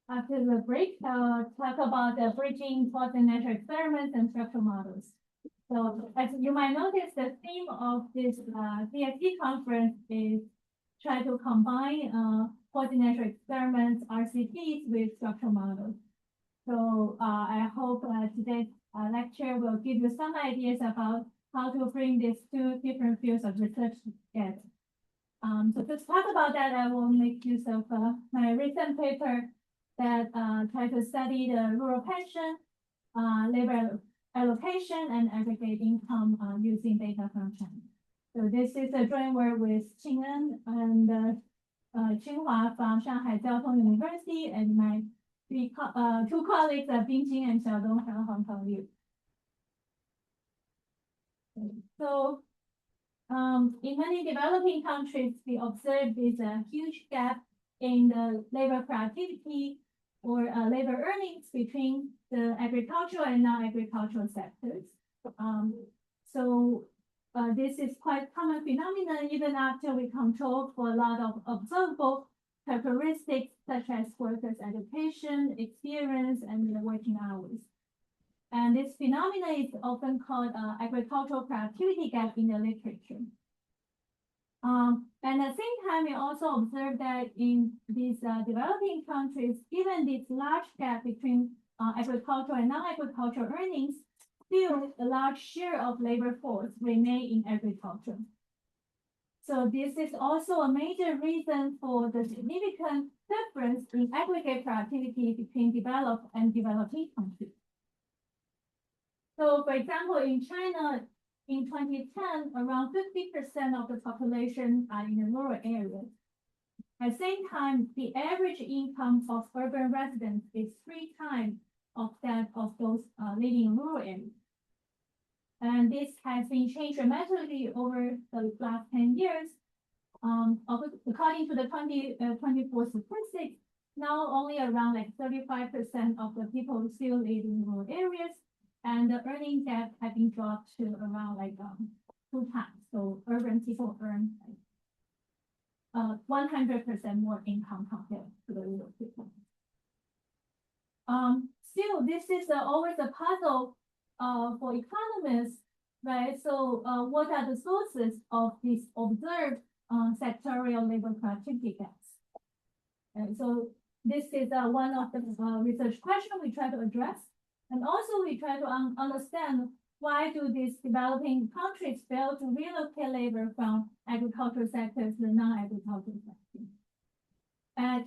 after the break, talk about the bridging quasi-natural experiments and structural models. So as you might notice, the theme of this DSE conference is try to combine quasi-natural experiments, RCTs, with structural models. So I hope today's lecture will give you some ideas about how to bring these two different fields of research together. So to talk about that, I will make use of my recent paper that try to study the rural pension, labor allocation, and aggregate income using data from China. So this is a joint work with Qing'en and Tsinghua from Shanghai Jiaotong University, and my two colleagues are Bingjing and Xiaodong from Hong Kong U. So in many developing countries, we observe there's a huge gap in the labor productivity or labor earnings between the agricultural and non-agricultural sectors. This is quite common phenomenon even after we control for a lot of observable characteristics such as workers' education, experience, and their working hours. And this phenomenon is often called agricultural productivity gap in the literature. And at the same time, we also observe that in these developing countries, given this large gap between agricultural and non-agricultural earnings, still a large share of labor force remain in agriculture. So this is also a major reason for the significant difference in aggregate productivity between developed and developing countries. So for example, in China, in 2010, around 50% of the population are in the rural areas. At the same time, the average income of urban residents is 3 times of that of those living in rural areas. And this has been changed dramatically over the last 10 years. According to the 24 statistics, now only around like 35% of the people still live in rural areas, and the earning gap has been dropped to around like 2 times. So urban people earn like 100% more income compared to the rural people. Still, this is always a puzzle for economists, right? So what are the sources of this observed sectorial labor productivity gaps? And so this is one of the research questions we try to address. And also we try to understand why do these developing countries fail to relocate labor from agricultural sectors to non-agricultural sectors? And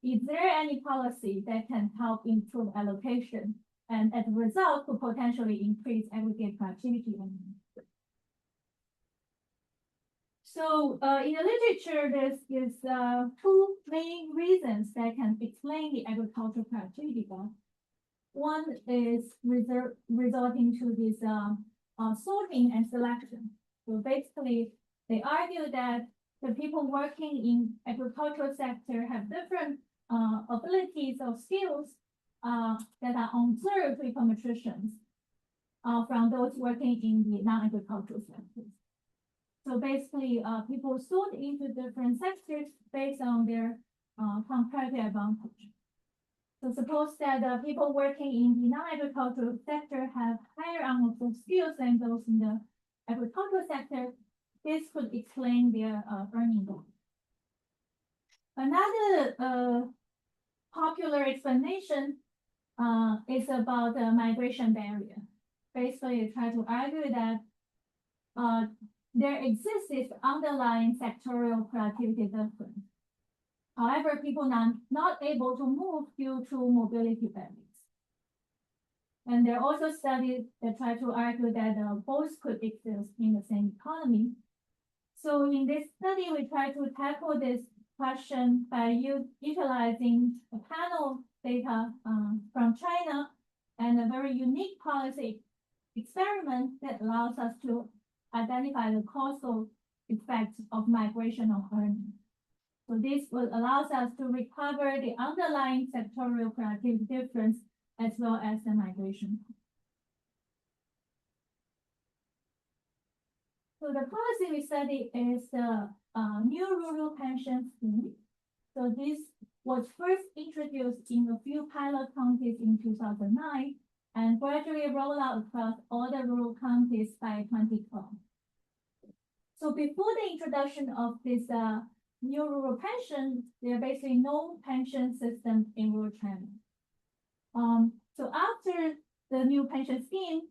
is there any policy that can help improve allocation and as a result could potentially increase aggregate productivity? So in the literature, there's 2 main reasons that can explain the agricultural productivity gap. One is resulting to this sorting and selection. So basically, they argue that the people working in agricultural sector have different abilities or skills that are observed econometricians from those working in the non-agricultural sectors. So basically, people sort into different sectors based on their comparative advantage. So suppose that people working in the non-agricultural sector have higher unobserved skills than those in the agricultural sector. This could explain their earning gap. Another popular explanation is about the migration barrier. Basically, they try to argue that there exists this underlying sectorial productivity difference. However, people are not able to move due to mobility barriers. And there are also studies that try to argue that both could exist in the same economy. So in this study, we try to tackle this question by utilizing a panel data from China and a very unique policy experiment that allows us to identify the causal effects of migration of earnings. So this allows us to recover the underlying sectorial productivity difference as well as the migration. So the policy we study is the new rural pension scheme. So this was first introduced in a pilot counties in 2009 and gradually roll out across all the rural counties by 2012. So before the introduction of this new rural pension, there are basically no pension system in rural China. So after the new pension scheme,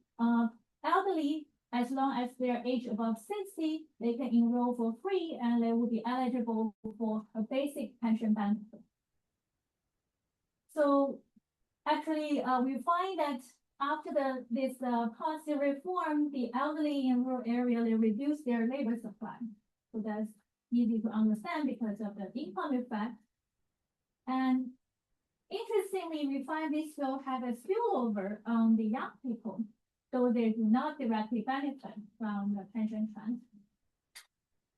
elderly, as long as they're age above 60, they can enroll for free and they will be eligible for a basic pension benefit. So actually, we find that after this policy reform, the elderly in rural area, they reduce their labor supply. So that's easy to understand because of the income effect. And interestingly, we find this will have a spillover on the young people, though they do not directly benefit from the pension transfer.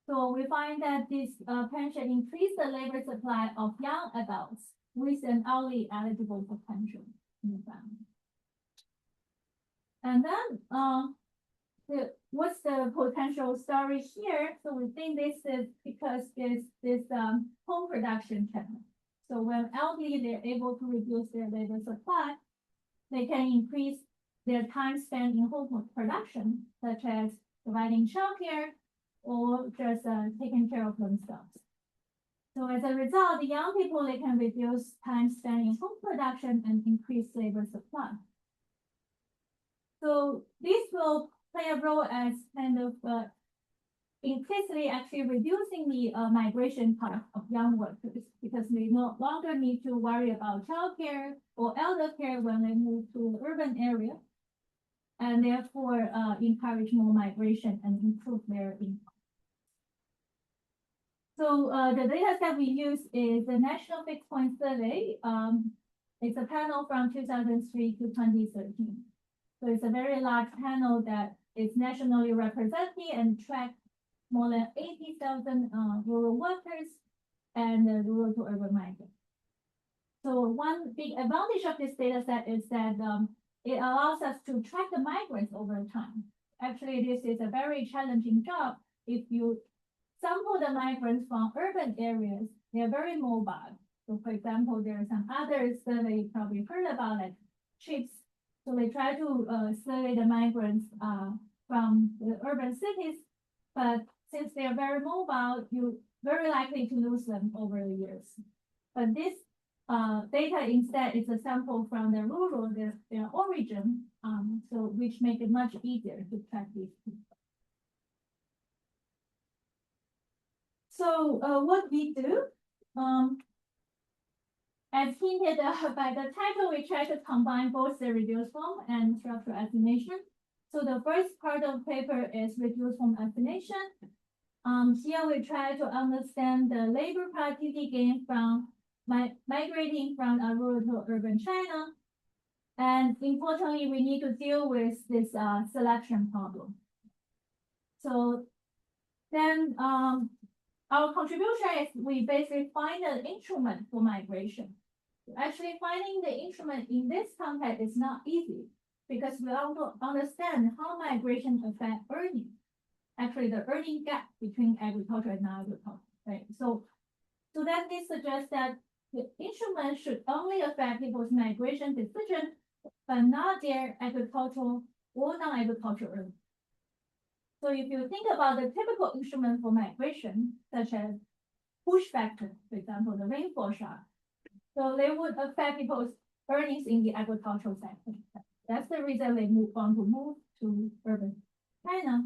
So we find that this pension increased the labor supply of young adults with an early eligible for pension in the family. And then what's the potential story here? So we think this is because there's this home production channel. So when elderly, they're able to reduce their labor supply, they can increase their time spent in home production, such as providing childcare or just taking care of themselves. So as a result, the young people, they can reduce time spent in home production and increase labor supply. So this will play a role as kind of implicitly actually reducing the migration part of young workers because they no longer need to worry about childcare or elder care when they move to the urban area, and therefore encourage more migration and improve their income. So the data set we use is the National Fixed Point Survey. It's a panel from 2003 to 2013. So it's a very large panel that is nationally represented and tracks more than 80,000 rural workers and rural to urban migrants. So one big advantage of this data set is that it allows us to track the migrants over time. Actually, this is a very challenging job. If you sample the migrants from urban areas, they're very mobile. So for example, there are some other surveys you probably heard about, like CHIPS. So they try to survey the migrants from the urban cities, but since they are very mobile, you're very likely to lose them over the years. But this data instead is a sample from the rural, their origin, so which make it much easier to track these people. So what we do, as hinted by the title, we try to combine both the reduced form and structural estimation. So the first part of the paper is reduced form estimation. Here we try to understand the labor productivity gain from migrating from rural to urban China. And importantly, we need to deal with this selection problem. So then our contribution is we basically find an instrument for migration. Actually, finding the instrument in this context is not easy because we want to understand how migration affects earning. Actually, the earning gap between agriculture and non-agriculture, right? So then this suggests that the instrument should only affect people's migration decision, but not their agricultural or non-agricultural earning. So if you think about the typical instrument for migration, such as push factor, for example, the rainfall shock, so they would affect people's earnings in the agricultural sector. That's the reason they want to move to urban China.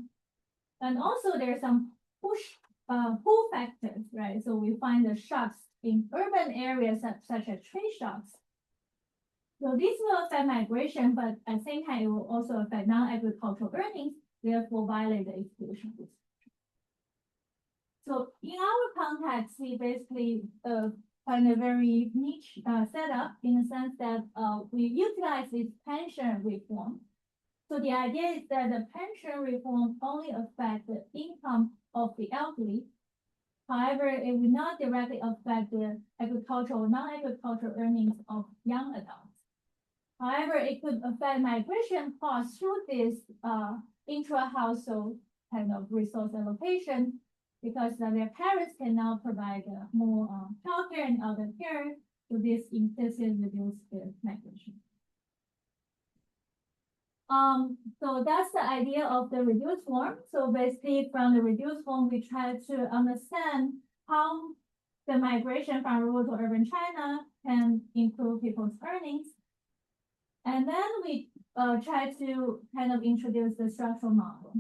And also there's some pull factors, right? So we find the shocks in urban areas such as trade shocks. So this will affect migration, but at the same time, it will also affect non-agricultural earnings, therefore violate the exclusion rule. So in our context, we basically find a very niche setup in the sense that we utilize this pension reform. So the idea is that the pension reform only affects the income of the elderly. However, it will not directly affect the agricultural, non-agricultural earnings of young adults. However, it could affect migration costs through this intra-household kind of resource allocation because their parents can now provide more childcare and other care, So this implicitly reduces the migration. So that's the idea of the reduced form. So basically from the reduced form, we try to understand how the migration from rural to urban China can improve people's earnings. And then we try to kind of introduce the structural model.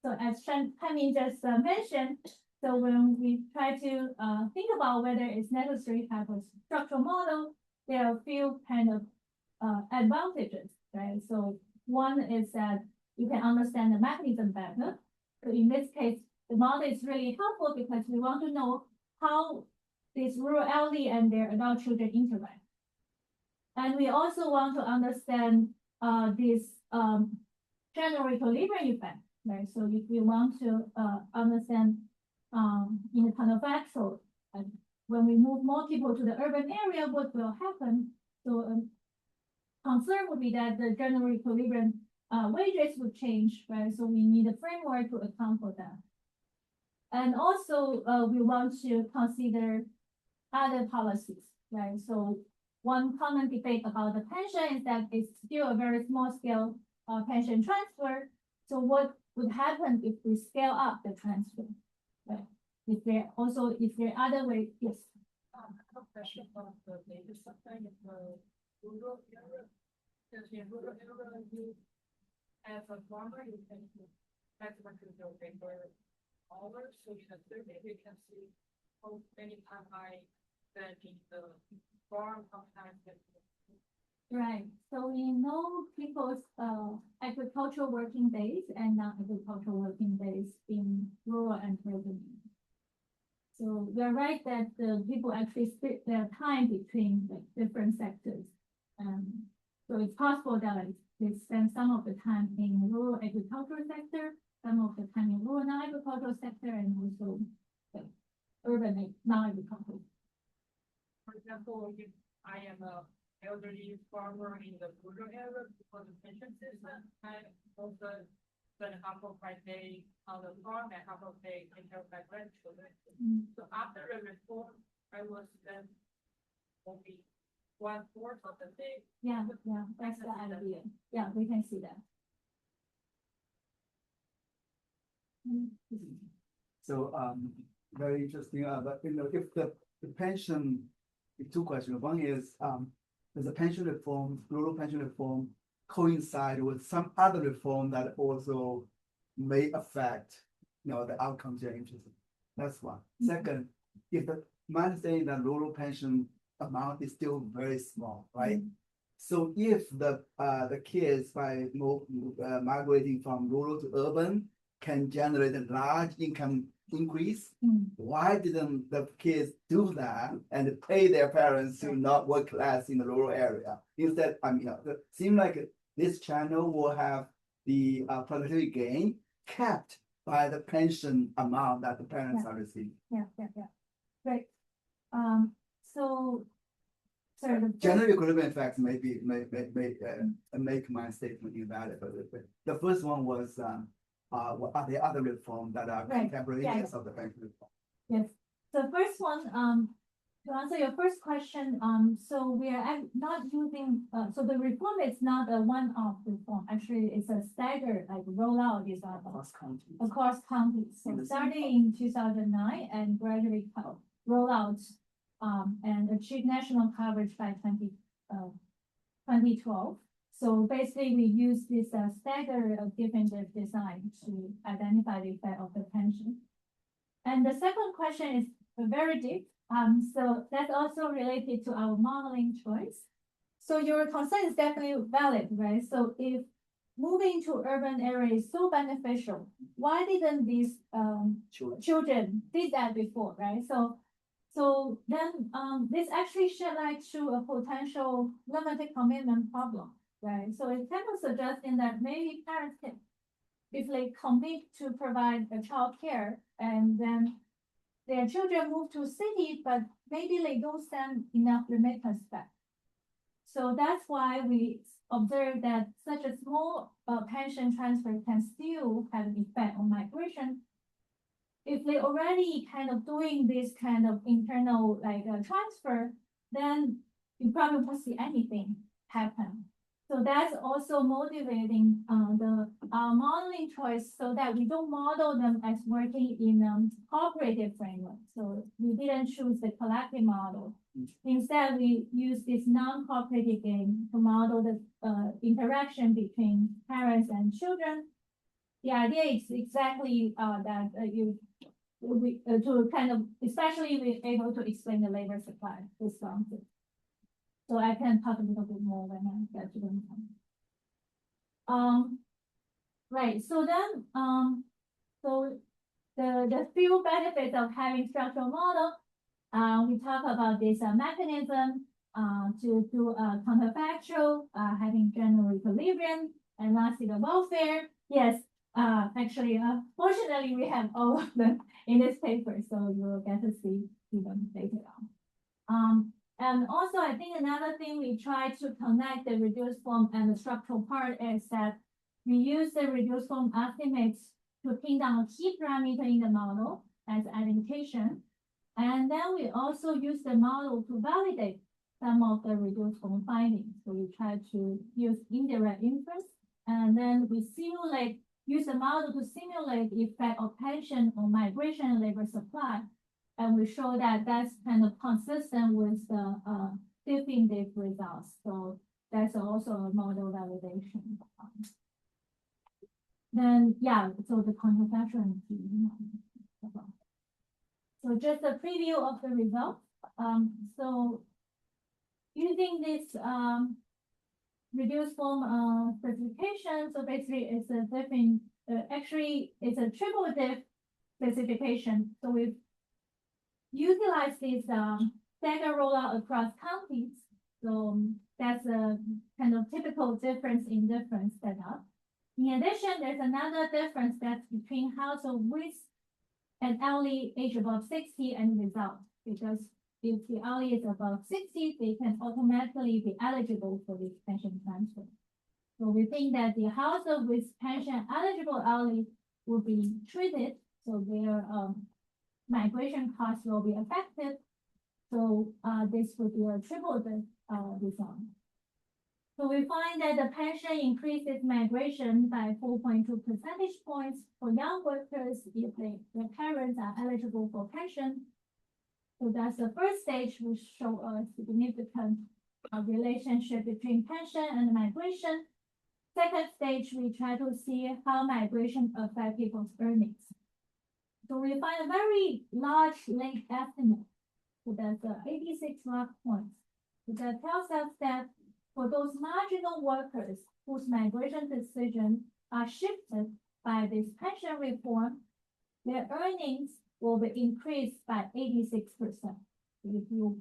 So as Hanmin just mentioned, so when we try to think about whether it's necessary to have a structural model, there are a few kind of advantages, right? So one is that you can understand the mechanism better. So in this case, the model is really helpful because we want to know how these rural elderly and their adult children interact. And we also want to understand this general equilibrium effect, right? So if we want to understand in the counterfactual, when we move more people to the urban area, what will happen? So concern would be that the general equilibrium wages would change, right? So we need a framework to account for that. And also we want to consider other policies, right? So one common debate about the pension is that it's still a very small scale pension transfer. So what would happen if we scale up the transfer? Right? If there are other ways, yes. I have a question about the data supply in the rural area. Because in rural area, you as a farmer, you can maximum to the paper hours, so you can survey, you can see how many time I spend in the farm, sometimes. Right. So we know people's agricultural working days and non-agricultural working days in rural and urban. So you're right that the people actually split their time between like different sectors. So it's possible that like, they spend some of the time in rural agricultural sector, some of the time in rural non-agricultural sector, and also like, urban non-agricultural. For example, if I am a elderly farmer in the rural area for the pension system, I also spend half of my day on the farm and half of day in care of my grandchildren. So after the reform, I will spend only 1/4 of the day. Yeah, that's the idea. Yeah, we can see that. So very interesting. But if the pension, two questions. One is does the pension reform, rural pension reform, coincide with some other reform that also may affect the outcomes you're interested in? That's one. Second, if my understanding that rural pension amount is still very small, right? So if the kids by migrating from rural to urban can generate a large income increase, why didn't the kids do that and pay their parents to not work less in the rural area? Instead, it seems like this channel will have the productivity gain capped by the pension amount that the parents are receiving. Yeah. Right. So sorry, the General equilibrium effects may make my statement invalid, but the first one was what are the other reforms that are contemporaneous of the pension reform? Yes. The first one, to answer your first question, so we are not using, so the reform is not a one-off reform. Actually, it's a staggered like rollout is across counties. So starting in 2009 and gradually roll out and achieve national coverage by 2012. So basically, we use this staggered definitive design to identify the effect of the pension. And the second question is very deep. So that's also related to our modeling choice. So your concern is definitely valid, right? So if moving to urban area is so beneficial, why didn't these children did that before, right? So then this actually shed light to a potential limited commitment problem, right? So it kind of suggesting that maybe parents can, if they commit to provide a child care and then their children move to city, but maybe they don't send enough remittance back. So that's why we observe that such a small pension transfer can still have an effect on migration. If they already kind of doing this kind of internal like transfer, then you probably won't see anything happen. So that's also motivating the modeling choice so that we don't model them as working in cooperative framework. So we didn't choose the collective model. Instead, we use this non-cooperative game to model the interaction between parents and children. The idea is exactly that to kind of, especially be able to explain the labor supply responses. So I can talk a little bit more when I get to the right. So then, so the few benefits of having structural model, we talk about this mechanism to do counterfactual, having general equilibrium, and lastly the welfare. Yes, actually, fortunately, we have all of them in this paper, so you will get to see them later on. And also, I think another thing we try to connect the reduced form and the structural part is that we use the reduced form estimates to pin down a key parameter in the model as identification. And then we also use the model to validate some of the reduced form findings. So we try to use indirect inference, and then we use the model to simulate the effect of pension on migration and labor supply. And we show that that's kind of consistent with the diff results. So that's also a model validation. Then, yeah, so the counterfactual. So just a preview of the results. So using this reduced form specification, so basically it's a different, actually it's a triple diff specification. So we've utilized this stagger rollout across counties. So that's a kind of typical difference in difference setup. In addition, there's another difference that's between household with an elderly age above 60 and without, because if the elderly is above 60, they can automatically be eligible for this pension transfer. So we think that the household with pension eligible elderly will be treated, so their migration costs will be affected. So this would be a triple design. So we find that the pension increases migration by 4.2 percentage points for young workers if their parents are eligible for pension. So that's the first stage, which show a significant relationship between pension and migration. Second stage, we try to see how migration affects people's earnings. So we find a very large link estimate. So that's 86 log points. So that tells us that for those marginal workers whose migration decisions are shifted by this pension reform, their earnings will be increased by 86%. If you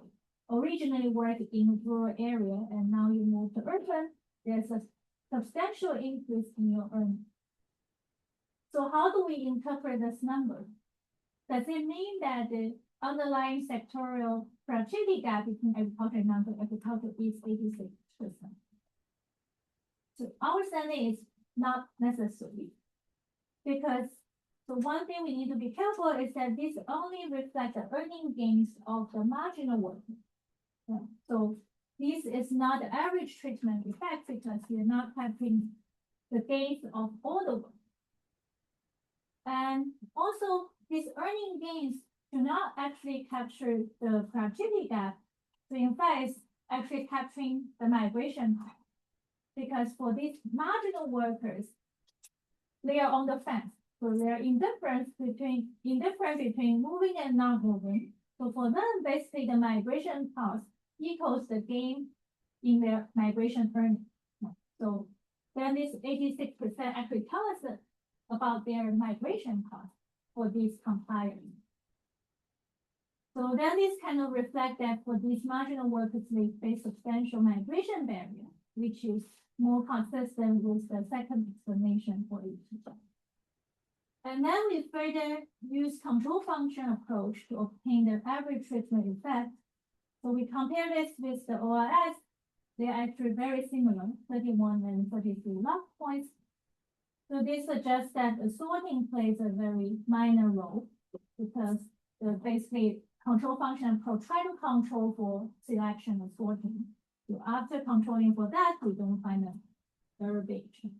originally worked in a rural area and now you move to urban, there's a substantial increase in your earnings. So how do we interpret this number? Does it mean that the underlying sectorial productivity gap between agriculture and non-agriculture is 86%? So our understanding is not necessarily, because so one thing we need to be careful is that this only reflects the earning gains of the marginal worker. Yeah. So this is not the average treatment effect because you're not having the gains of all the work. And also these earning gains do not actually capture the productivity gap. So in fact, it's actually capturing the migration part. Because for these marginal workers, they are on the fence. So they are indifferent between moving and not moving. So for them, basically the migration cost equals the gain in their migration earnings. So then this 86% actually tells us about their migration cost for these compliers. So then this kind of reflect that for these marginal workers, they face substantial migration barrier, which is more consistent with the second explanation for each. And then we further use control function approach to obtain the average treatment effect. So we compare this with the ORS. They're actually very similar, 31 and 33 log points. So this suggests that the sorting plays a very minor role because basically control function try to control for selection and sorting. So after controlling for that, we don't find a very big change.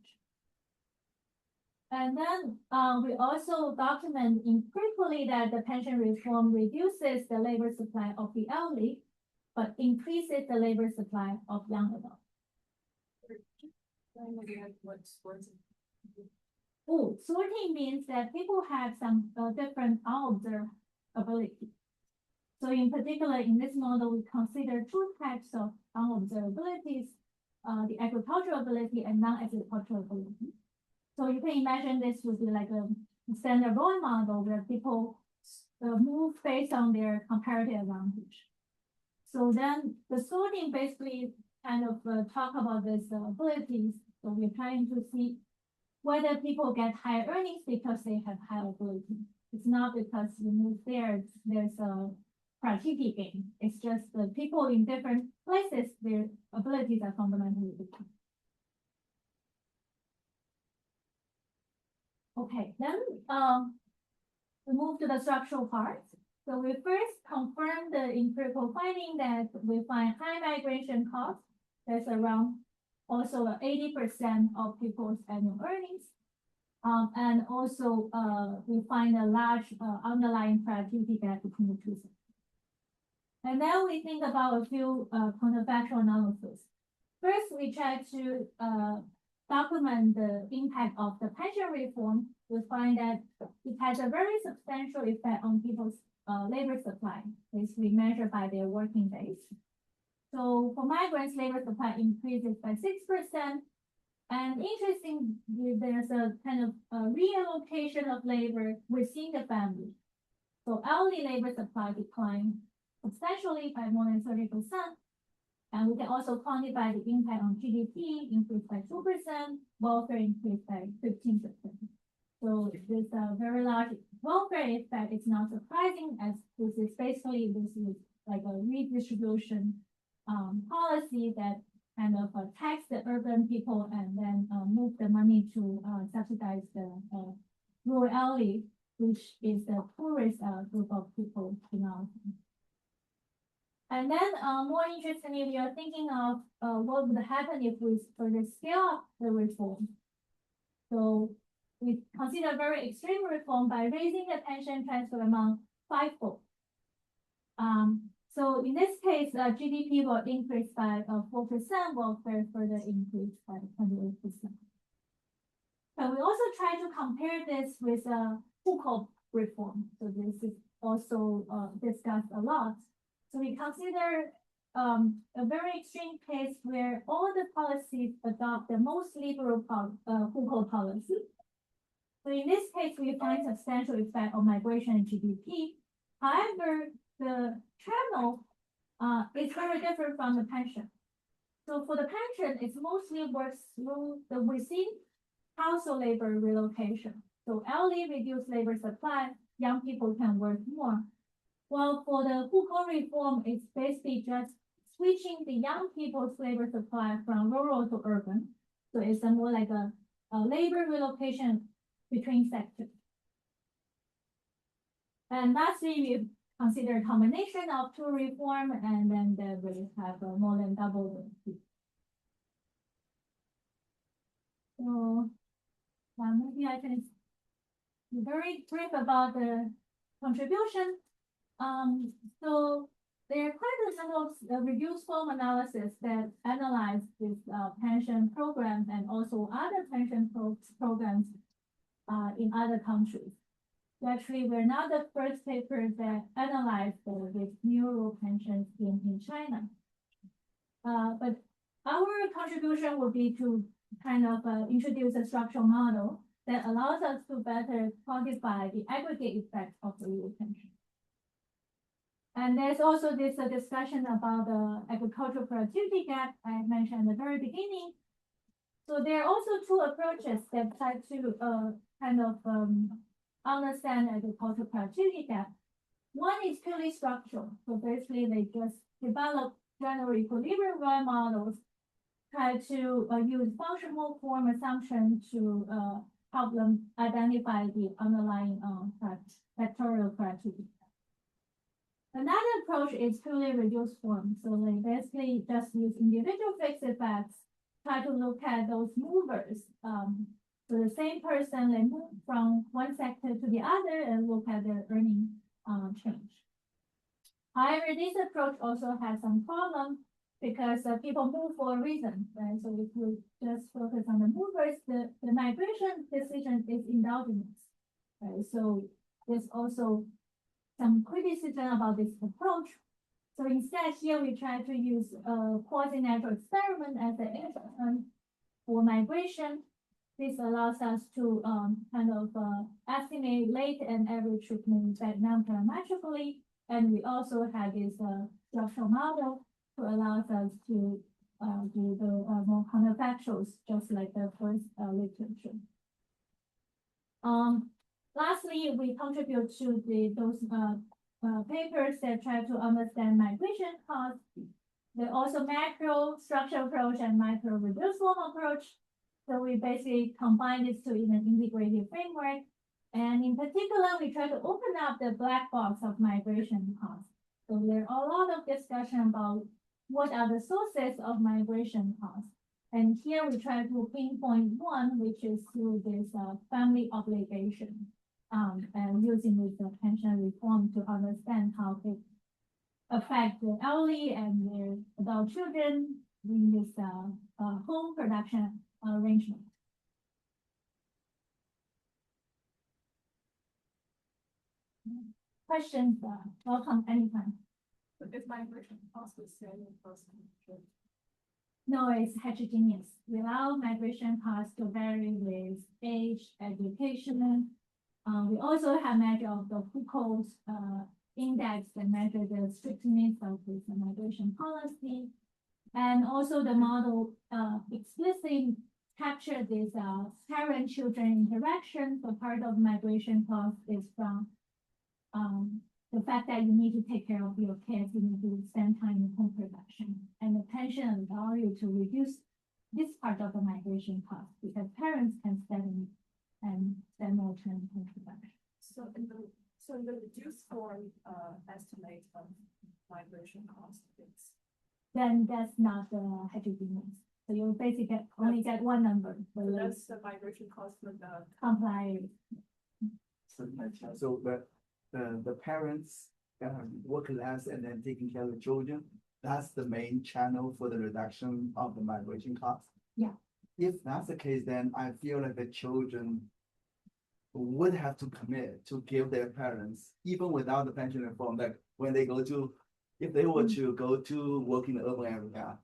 And then we also document empirically that the pension reform reduces the labor supply of the elderly, but increases the labor supply of young adults. Oh, sorting means that people have some different unobserved ability. So in particular, in this model, we consider two types of unobserved abilities, the agricultural ability and non-agricultural ability. So you can imagine this would be like a standard role model where people move based on their comparative advantage. So then the sorting basically kind of talk about these abilities. So we're trying to see whether people get higher earnings because they have higher ability. It's not because you move there, there's a productivity gain. It's just the people in different places, their abilities are fundamentally different. Okay, then we move to the structural part. So we first confirm the empirical finding that we find high migration costs. There's around also 80% of people's annual earnings. And also we find a large underlying productivity gap between the two sectors. And then we think about a few counterfactual analysis. First, we try to document the impact of the pension reform. We find that it has a very substantial effect on people's labor supply, basically measured by their working days. So for migrants, labor supply increases by 6%. And interestingly, there's a kind of reallocation of labor within the family. So elderly labor supply declined substantially by more than 30%. And we can also quantify the impact on GDP, increased by 2%, welfare increased by 15%. So this very large welfare effect is not surprising, as this is like a redistribution policy that kind of tax the urban people and then move the money to subsidize the rural elderly, which is the poorest group of people in our country. And then more interestingly, we are thinking of what would happen if we further scale up the reform. So we consider very extreme reform by raising the pension transfer amount fivefold. So in this case, GDP will increase by 4%, welfare further increase by 28%. But we also try to compare this with Hukou reform. So this is also discussed a lot. So we consider a very extreme case where all the policies adopt the most liberal Hukou policy. So in this case, we find substantial effect on migration and GDP. However, the channel is very different from the pension. So for the pension, it mostly works through the within household labor relocation. So elderly reduce labor supply, young people can work more. Well, for the Hukou reform, it's basically just switching the young people's labor supply from rural to urban. So it's more like a labor relocation between sectors. And lastly, we consider a combination of two reform, and then they will have more than double the. So maybe I can be very brief about the contribution. So there are quite a number of reduced form analysis that analyze this pension program and also other pension programs in other countries. So actually, we're not the first paper that analyzed this new pension scheme in China. But our contribution would be to kind of introduce a structural model that allows us to better quantify the aggregate effect of the real pension. And there's also this discussion about the agricultural productivity gap I mentioned at the very beginning. So there are also two approaches that try to kind of understand agricultural productivity gap. One is purely structural. So basically, they just develop general equilibrium models, try to use functional form assumption to help them identify the underlying factorial productivity. Another approach is purely reduced form. So they basically just use individual fixed effects, try to look at those movers. So the same person, they move from one sector to the other and look at their earning change. However, this approach also has some problems because people move for a reason, right? So if we just focus on the movers, the migration decision is endogenous, right? So there's also some criticism about this approach. So instead, here we try to use a quasi-natural experiment as an instrument for migration. This allows us to estimate late and average treatment effect non-parametrically. And we also have this structural model to allow us to do the more counterfactuals, just like the first literature. Lastly, we contribute to those papers that try to understand migration costs. There are also macro structural approach and micro reduced form approach. So we basically combine this to in an integrated framework. And in particular, we try to open up the black box of migration costs. So there are a lot of discussion about what are the sources of migration costs. And here we try to pinpoint one, which is through this family obligation, and using this pension reform to understand how it affects the elderly and their adult children in this home production arrangement. Questions, welcome anytime. But if migration cost is same person. No, it's heterogeneous. Without migration costs to vary with age, education. We also have measure of the Foucault's index that measure the strictness of this migration policy. And also the model explicitly capture this parent-children interaction. So part of migration cost is from the fact that you need to take care of your kids, you need to spend time in home production, and the pension allow you to reduce this part of the migration cost because parents can spend and spend more time in home production. So in the reduced form estimate of migration cost, it's then that's not the heterogeneous. So you basically only get one number. so that's the migration cost for the comply. So the parents work less and then taking care of the children, that's the main channel for the reduction of the migration cost. Yeah. If that's the case, then I feel like the children would have to commit to give their parents, even without the pension reform, like when they go to, if they were to go to work in the urban area,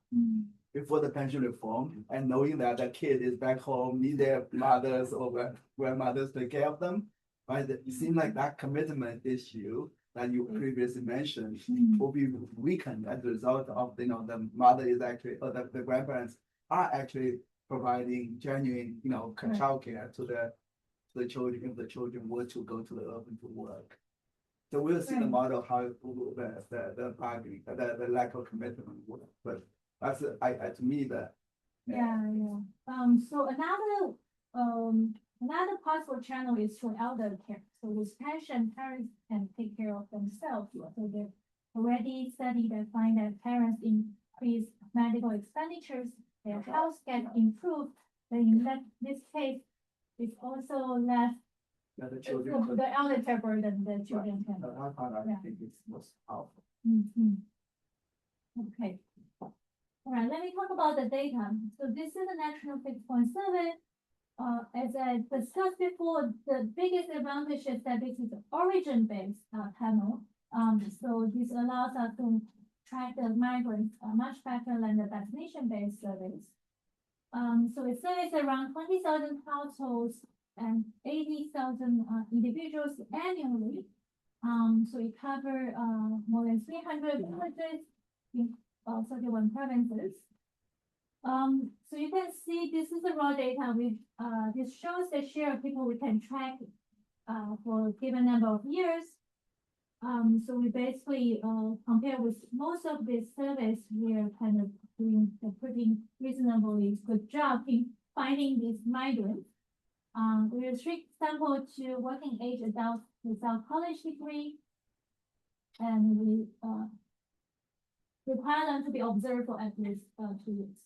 before the pension reform, and knowing that the kid is back home, need their mothers or grandmothers to take care of them, right? It seems like that commitment issue that you previously mentioned will be weakened as a result of, the mother is actually, or the grandparents are actually providing genuine, childcare to the children, if the children were to go to the urban to work. So we'll see the model how the bargaining, the lack of commitment work, but that's to me that. So another possible channel is for elder care. So with pension, parents can take care of themselves. So there's already study that find that parents increase medical expenditures, their health gets improved. Then in this case, it's also less. The children. The elder care burden the children can. That part I think is most powerful. Okay. All right, let me talk about the data. So this is a national fixed point survey. As I discussed before, the biggest advantage is that this is origin-based panel. So this allows us to track the migrants much better than the destination-based surveys. So it surveys around 20,000 households and 80,000 individuals annually. So it covers more than 300 villages in 31 provinces. So you can see this is the raw data. This shows the share of people we can track for a given number of years. So we basically compare with most of these surveys, we are kind of doing a pretty reasonably good job in finding these migrants. We restrict sample to working age adults without college degree. and we require them to be observed for at least 2 years.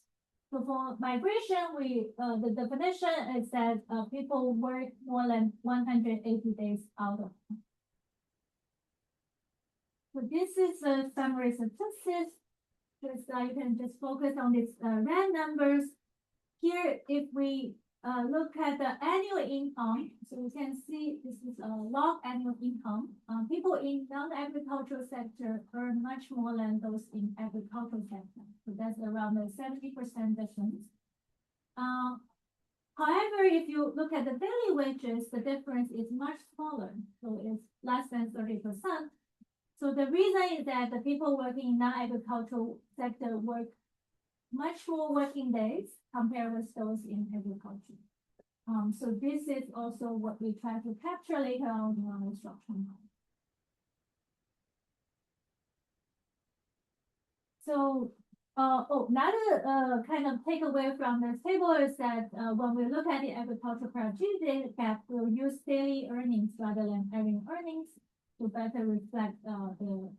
So for migration, the definition is that people work more than 180 days out of. So this is a summary statistics. Just you can just focus on these red numbers. Here, if we look at the annual income, so you can see this is a log annual income. People in non-agricultural sector earn much more than those in agricultural sector. So that's around a 70% difference. However, if you look at the daily wages, the difference is much smaller. So it's less than 30%. So the reason is that the people working in non-agricultural sector work much more working days compared with those in agriculture. So this is also what we try to capture later on in our instruction. So, another kind of takeaway from this table is that when we look at the agricultural productivity gap, we'll use daily earnings rather than annual earnings to better reflect the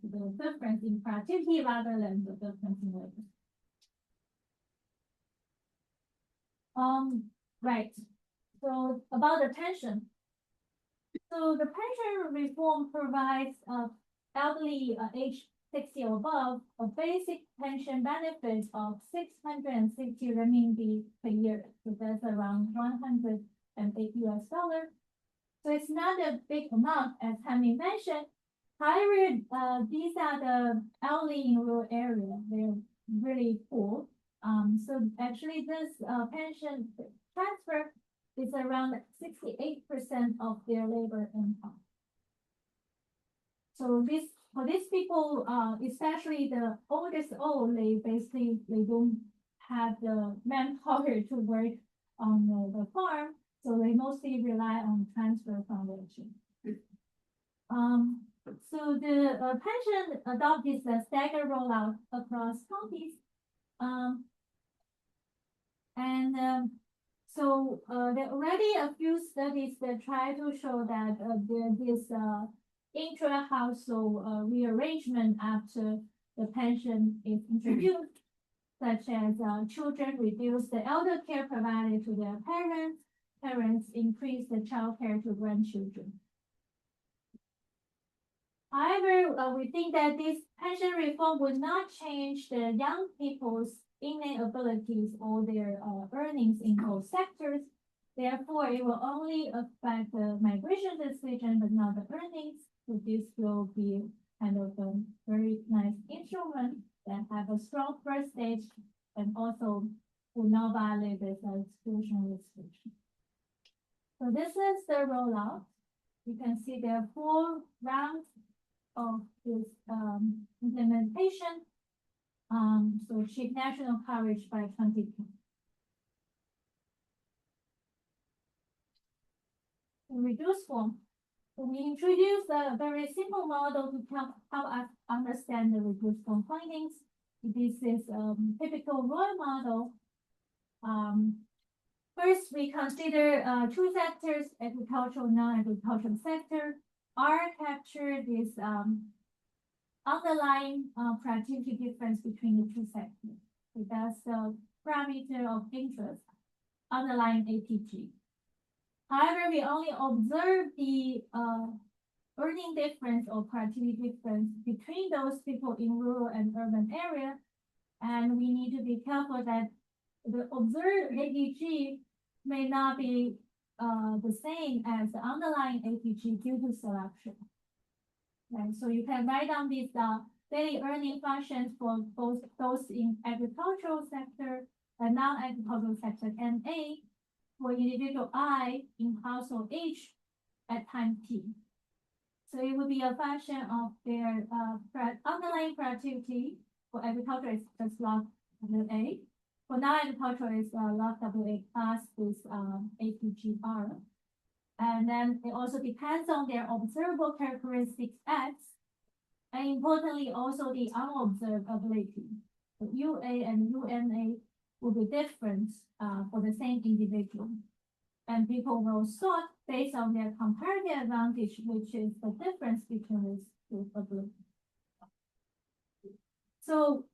difference in productivity rather than the difference in labor. Right. So about the pension. So the pension reform provides elderly age 60 or above a basic pension benefit of 660 renminbi per year. So that's around $108. So it's not a big amount, as Tammy mentioned. However, these are the elderly in rural area. They're really poor. So actually this pension transfer is around 68% of their labor income. So for these people, especially the oldest they don't have the manpower to work on the farm, so they mostly rely on transfer from the exchange. So the pension adopted the staggered rollout across counties. So there are already a few studies that try to show that this intra-household rearrangement after the pension is introduced, such as children reduce the elder care provided to their parents, parents increase the child care to grandchildren. However, we think that this pension reform would not change the young people's innate abilities or their earnings in both sectors. Therefore, it will only affect the migration decision, but not the earnings. So this will be kind of a very nice instrument that have a strong first stage and also will not violate this exclusion restriction. So this is the rollout. You can see there are 4 rounds of this implementation. So achieve national coverage by 2020. Reduce form. So we introduced a very simple model to help us understand the reduced form findings. This is a typical Roy model. First, we consider 2 sectors, agricultural, non-agricultural sector. R capture this underlying productivity difference between the 2 sectors. So that's the parameter of interest, underlying ATG. However, we only observe the earning difference or productivity difference between those people in rural and urban area. And we need to be careful that the observed ATG may not be the same as the underlying ATG due to selection. Right, so you can write down these daily earning functions for both those in agricultural sector and non-agricultural sector, and A for individual I in household H at time T. So it would be a function of their underlying productivity. For agriculture is just log WA. For non-agricultural is log WA plus this ATGR. And then it also depends on their observable characteristics X, and importantly also the unobserved ability. So UA and UNA will be different for the same individual. And people will sort based on their comparative advantage, which is the difference between these 2 abilities. So,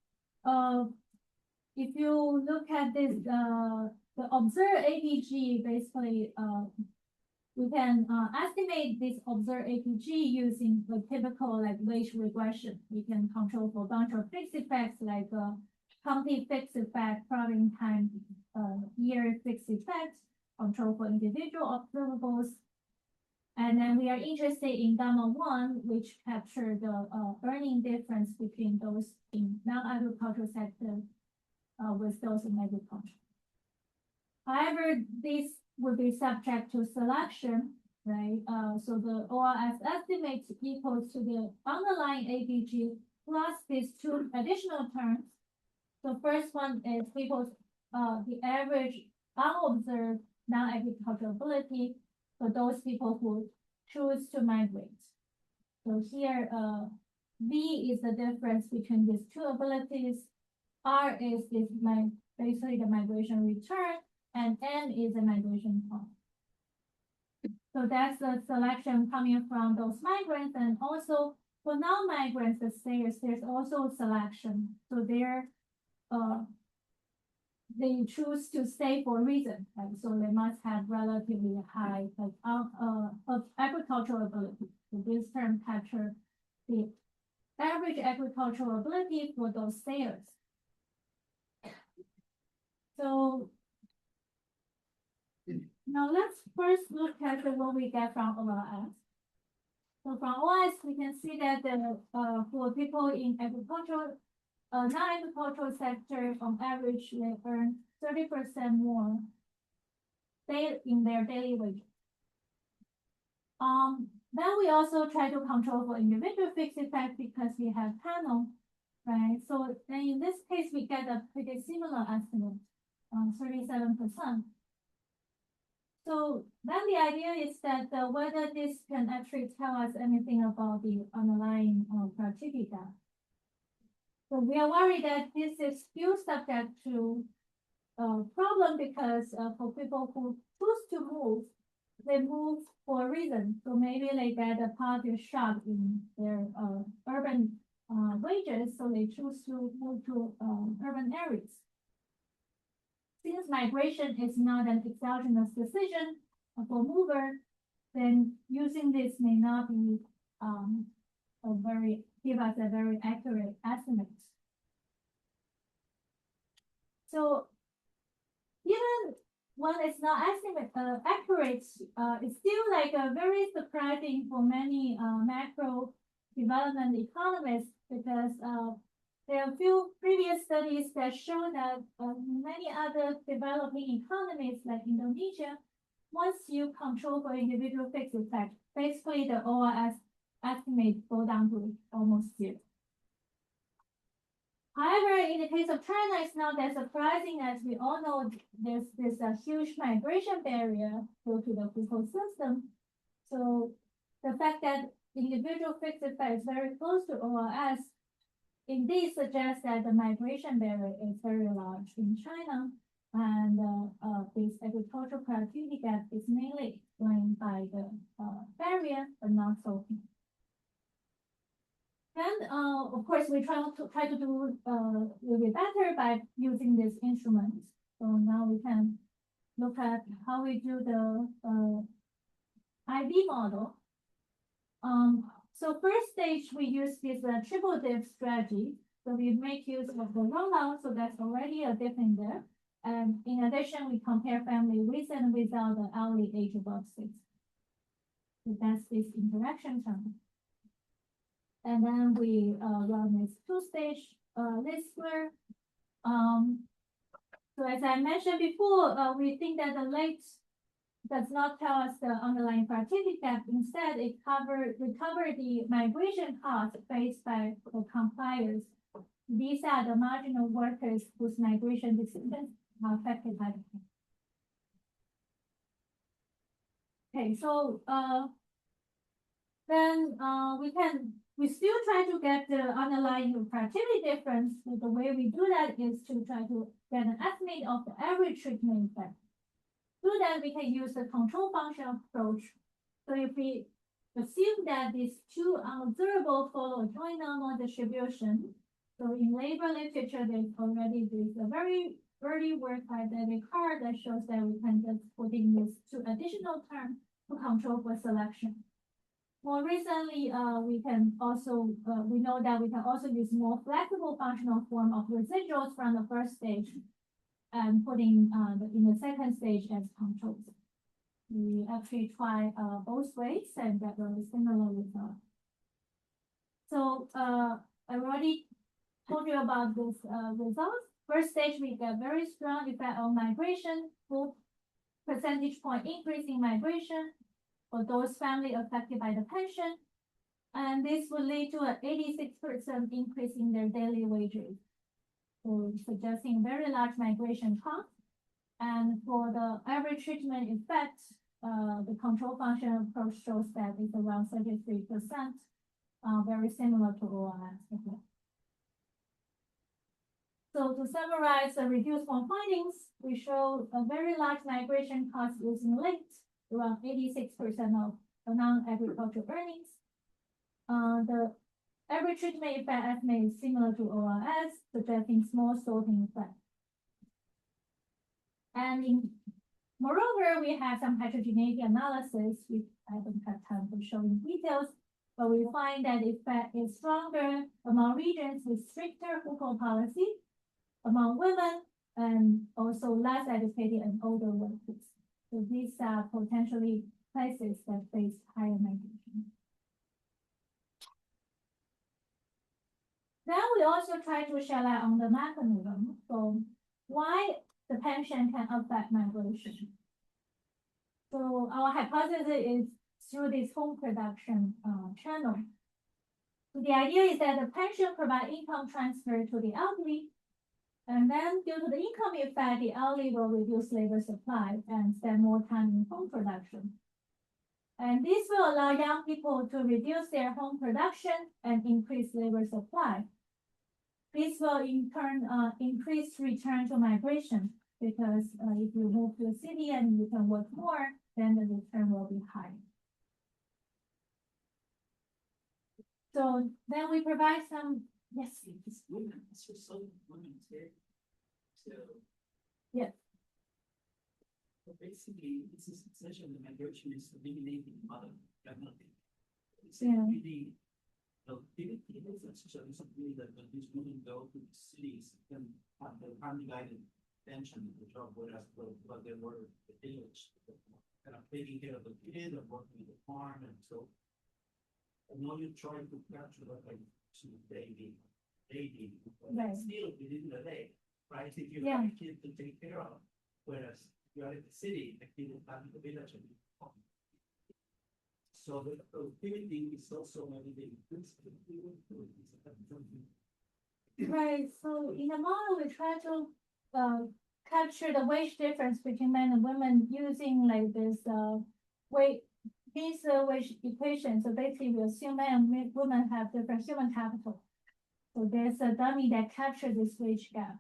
if you look at this, the observed APG, basically, we can estimate this observed APG using the typical like wage regression. We can control for a bunch of fixed effects like county fixed effect, crawling time, year fixed effect, control for individual observables. And then we are interested in gamma 1, which capture the earning difference between those in non-agricultural sector with those in agriculture. However, this would be subject to selection, right? So the ORS estimate equals to the underlying APG plus these two additional terms. The first one is equals the average unobserved non-agricultural ability for those people who choose to migrate. So here, V is the difference between these two abilities. R is this basically the migration return, and N is the migration cost. So that's the selection coming from those migrants, and also for non-migrants, the stayers, there's also selection. So they choose to stay for a reason, right? So they must have relatively high of agricultural ability. So this term captures the average agricultural ability for those stayers. So now let's first look at what we get from OLS. So from OLS, we can see that for people in agricultural, non-agricultural sector, on average, they earn 30% more in their daily wages. Then we also try to control for individual fixed effect because we have panel, right? So then in this case, we get a pretty similar estimate, 37%. So then the idea is that whether this can actually tell us anything about the underlying productivity data. So we are worried that this is still subject to a problem because for people who choose to move, they move for a reason. So maybe they get a positive shock in their urban wages, so they choose to move to urban areas. Since migration is not an exogenous decision for mover, then using this may not be give us a very accurate estimate. So even when it's not accurate, it's still like a very surprising for many macro development economists because there are a few previous studies that show that many other developing economies like Indonesia, once you control for individual fixed effect, basically the ORS estimate go down to almost zero. However, in the case of China, it's not that surprising as we all know there's a huge migration barrier due to the fiscal system. So the fact that individual fixed effect is very close to ORS indeed suggests that the migration barrier is very large in China, and this agricultural productivity gap is mainly explained by the barrier, but not so. And of course, we try to do a little bit better by using this instrument. So now we can look at how we do the IB model. So first stage, we use this triple diff strategy. So we make use of the rollout, so that's already a diff in there. And in addition, we compare family with and without the hourly age above 6. So that's this interaction term. And then we run this two-stage list square. So as I mentioned before, we think that the late does not tell us the underlying productivity gap. Instead, it recover the migration cost faced by the compliers. These are the marginal workers whose migration decisions are affected by the gap. Okay, so then we still try to get the underlying productivity difference. So the way we do that is to try to get an estimate of the average treatment effect. Do that, we can use the control function approach. So if we assume that these two unobservable follow a joint normal distribution, So in labor literature, there's already this very early work by David Carr that shows that we can just put in these two additional terms to control for selection. More recently, we can also, we know that we can also use more flexible functional form of residuals from the first stage and putting in the second stage as controls. We actually try both ways and get very similar results. So I already told you about this results. First stage, we get very strong effect on migration, full percentage point increase in migration for those family affected by the pension. And this will lead to an 86% increase in their daily wages. So suggesting very large migration cost. And for the average treatment effect, the control function approach shows that it's around 33%, very similar to ORS. Okay. So to summarize the reduced form findings, we show a very large migration cost using linked, around 86% of non-agricultural earnings. The average treatment effect estimate is similar to ORS, suggesting small sorting effect. And moreover, we have some heterogeneity analysis, which I don't have time to show in details, but we find that effect is stronger among regions with stricter fiscal policy, among women, and also less educated and older workers. So these are potentially places that face higher migration. Then we also try to shed light on the mechanism. So why the pension can affect migration. So our hypothesis is through this home production channel. So the idea is that the pension provides income transfer to the elderly, and then due to the income effect, the elderly will reduce labor supply and spend more time in home production. And this will allow young people to reduce their home production and increase labor supply. This will in turn increase return to migration, because if you move to a city and you can work more, then the return will be high. So then we provide some, yes. It's women, it's just so women here. So. Yeah. So basically, this is essentially the migration is eliminating mother family. It's really the activity is essentially something that when these women go to the cities and have the family guided pension, the job whereas but they were the village, kind of taking care of the kid and working in the farm and so. And now you try to capture that like baby, right. Still within the day, right? If you have a kid to take care of, whereas you are in the city, the kid is not in the village and so the productivity is also maybe right. So in the model, we try to capture the wage difference between men and women using like this wage equation. So basically, we assume men and women have different human capital. So there's a dummy that captures this wage gap.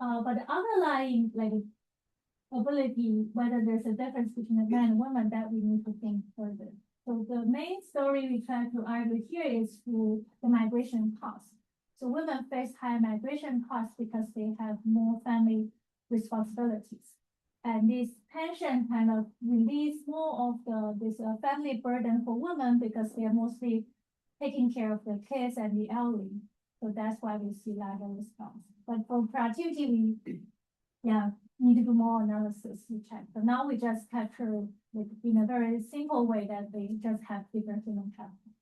But the underlying like ability, whether there's a difference between the men and women, that we need to think further. So the main story we try to argue here is through the migration costs. So women face higher migration costs because they have more family responsibilities. And this pension kind of release more of this family burden for women because they are mostly taking care of the kids and the elderly. So that's why we see larger response. But for productivity, we need to do more analysis to check. But now we just capture it in a very simple way that they just have different human capital.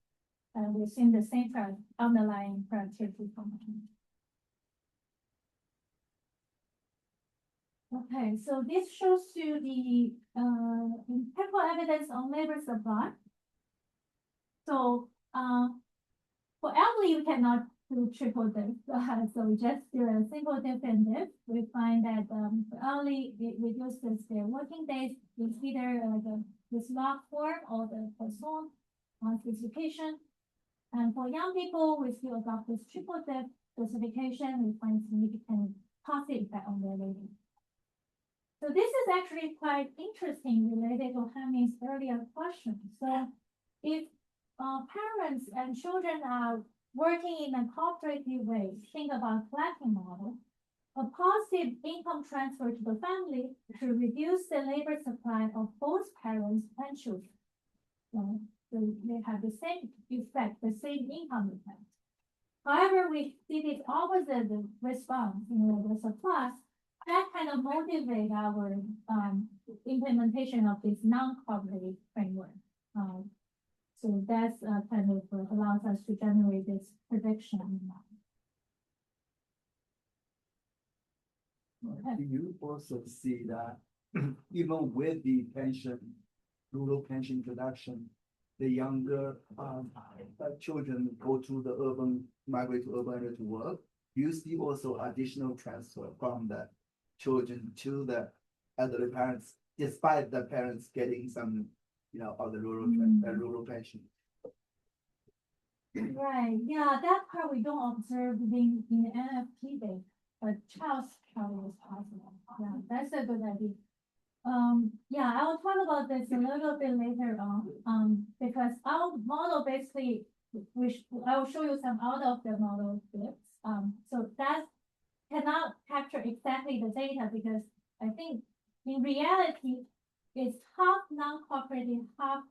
And we assume the same underlying productivity function. Okay, so this shows you the empirical evidence on labor supply. So for elderly, you cannot do triple diff. So we just do a single diff and diff. We find that for elderly, it reduces their working days. It's either this log form or the Poisson specification. And for young people, we still adopt this triple diff specification. We find significant positive effect on their rating. So this is actually quite interesting related to Hami's earlier question. So if parents and children are working in a cooperative way, think about collecting model. A positive income transfer to the family to reduce the labor supply of both parents and children. So they have the same effect, the same income effect. However, we see this opposite response, the surplus, that kind of motivate our implementation of this non-cooperative framework. So that's kind of allows us to generate this prediction. Do you also see that even with the rural pension introduction, the younger children go to the migrate to urban area to work? Do you see also additional transfer from the children to the elderly parents, despite the parents getting some, of the rural pension? Right, yeah, that part we don't observe in the NFP data, but child's travel is possible. Yeah, that's a good idea. Yeah, I will talk about this a little bit later on, because our model basically, I will show you some out of the model bits. So that cannot capture exactly the data because I think in reality, it's half non-cooperative, half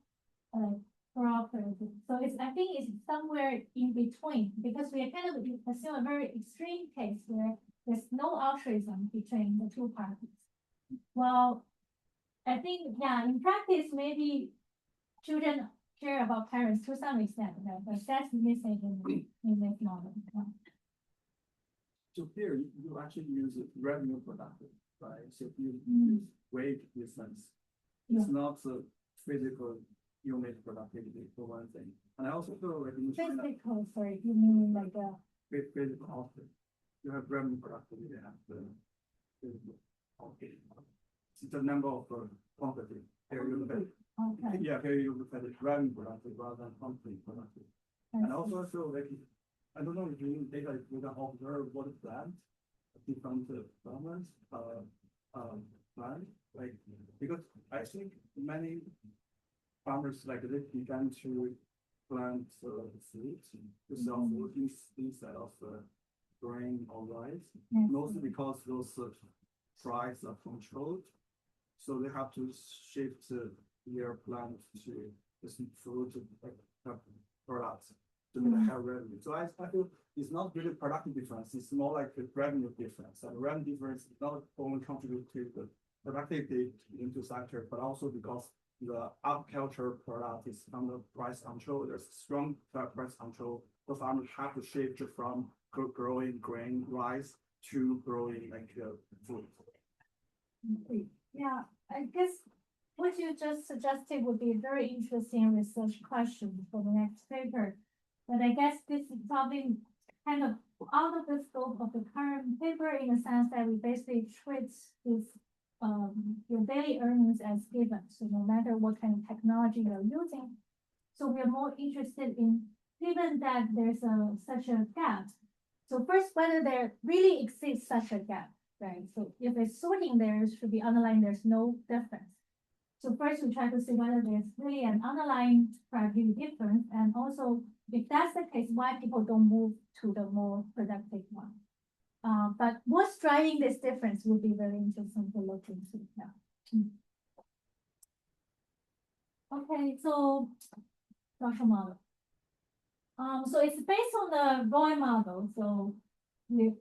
cooperative. So I think it's somewhere in between because we are kind of assume a very extreme case where there's no altruism between the two parties. Well, I think, yeah, in practice, maybe children care about parents to some extent, right? But that's missing in this model. So here you actually use revenue productive, right? So you use wage difference. It's not a physical unit productivity for one thing. And I also feel like in China, Physical, sorry, you mean like a physical output. You have revenue productivity and the physical output. It's the number of quantity. Here you look at okay. Yeah, here you look at the revenue productive rather than quantity productive. And also I feel like I don't know if you data if you can observe what is that different farmers plant, like because I think many farmers like they began to plant fruits to sell food instead of grain or rice, mostly because those prices are controlled. So they have to shift their plant to this fruit products to have revenue. So I feel it's not really production difference, it's more like a revenue difference. And revenue difference not only contribute to the productivity into sector, but also because the agriculture product is under price control, there's strong price control. The farmers have to shift from growing grain, rice to growing like food. Yeah, I guess what you just suggested would be a very interesting research question for the next paper. But I guess this is probably kind of out of the scope of the current paper in the sense that we basically treat this your daily earnings as given. So no matter what kind of technology you're using. So we're more interested in, given that there's such a gap. So first, whether there really exists such a gap, right? So if it's sorting, there should be underlying, there's no difference. So first we try to see whether there's really an underlying productivity difference, and also if that's the case, why people don't move to the more productive one. But what's driving this difference would be very interesting to look into now. Okay, so social model. So it's based on the ROI model. So we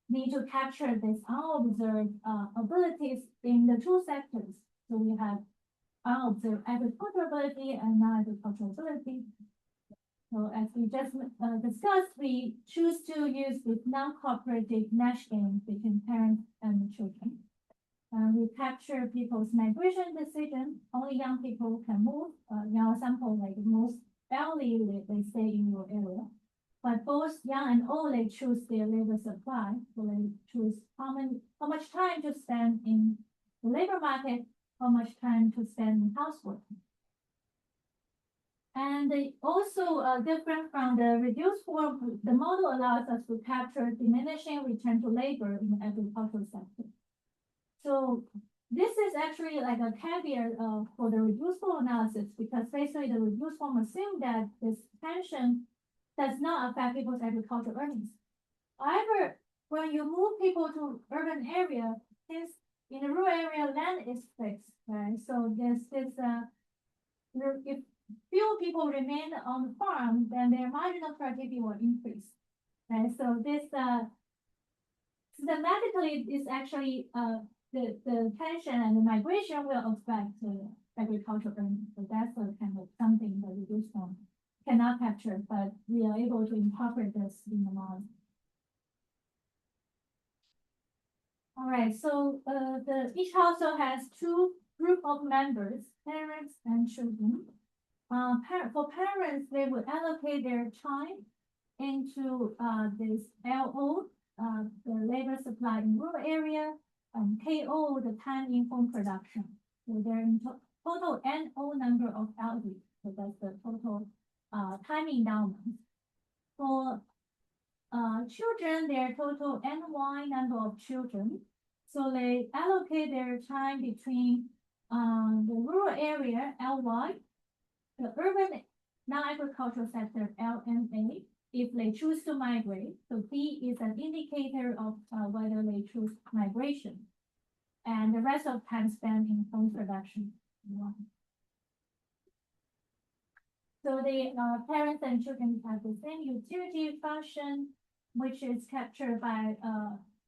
need to capture this unobserved abilities in the two sectors. So we have unobserved agricultural ability and non-agricultural ability. So as we just discussed, we choose to use this non-cooperative match game between parents and children. We capture people's migration decision. Only young people can move. In our sample, like most elderly, they stay in your area. But both young and old, they choose their labor supply. So they choose how much time to spend in the labor market, how much time to spend in housework. And they also different from the reduced form, the model allows us to capture diminishing return to labor in the agricultural sector. So this is actually like a caveat for the reduced form analysis, because basically the reduced form assume that this pension does not affect people's agricultural earnings. However, when you move people to urban area, since in the rural area, land is fixed, right? So if few people remain on the farm, then their marginal productivity will increase, right? So this systematically is actually the tension and the migration will affect agricultural earnings. So that's a kind of something that we just cannot capture, but we are able to incorporate this in the model. All right, so each household has two group of members, parents and children. For parents, they would allocate their time into this LO, the labor supply in rural area, and KO, the time in home production. So they're in total NO number of LD. So that's the total time endowment. For children, their total NY number of children. So they allocate their time between the rural area, LY, the urban non-agricultural sector, LMA, if they choose to migrate. So B is an indicator of whether they choose migration. And the rest of time spent in home production. So the parents and children have the same utility function, which is captured by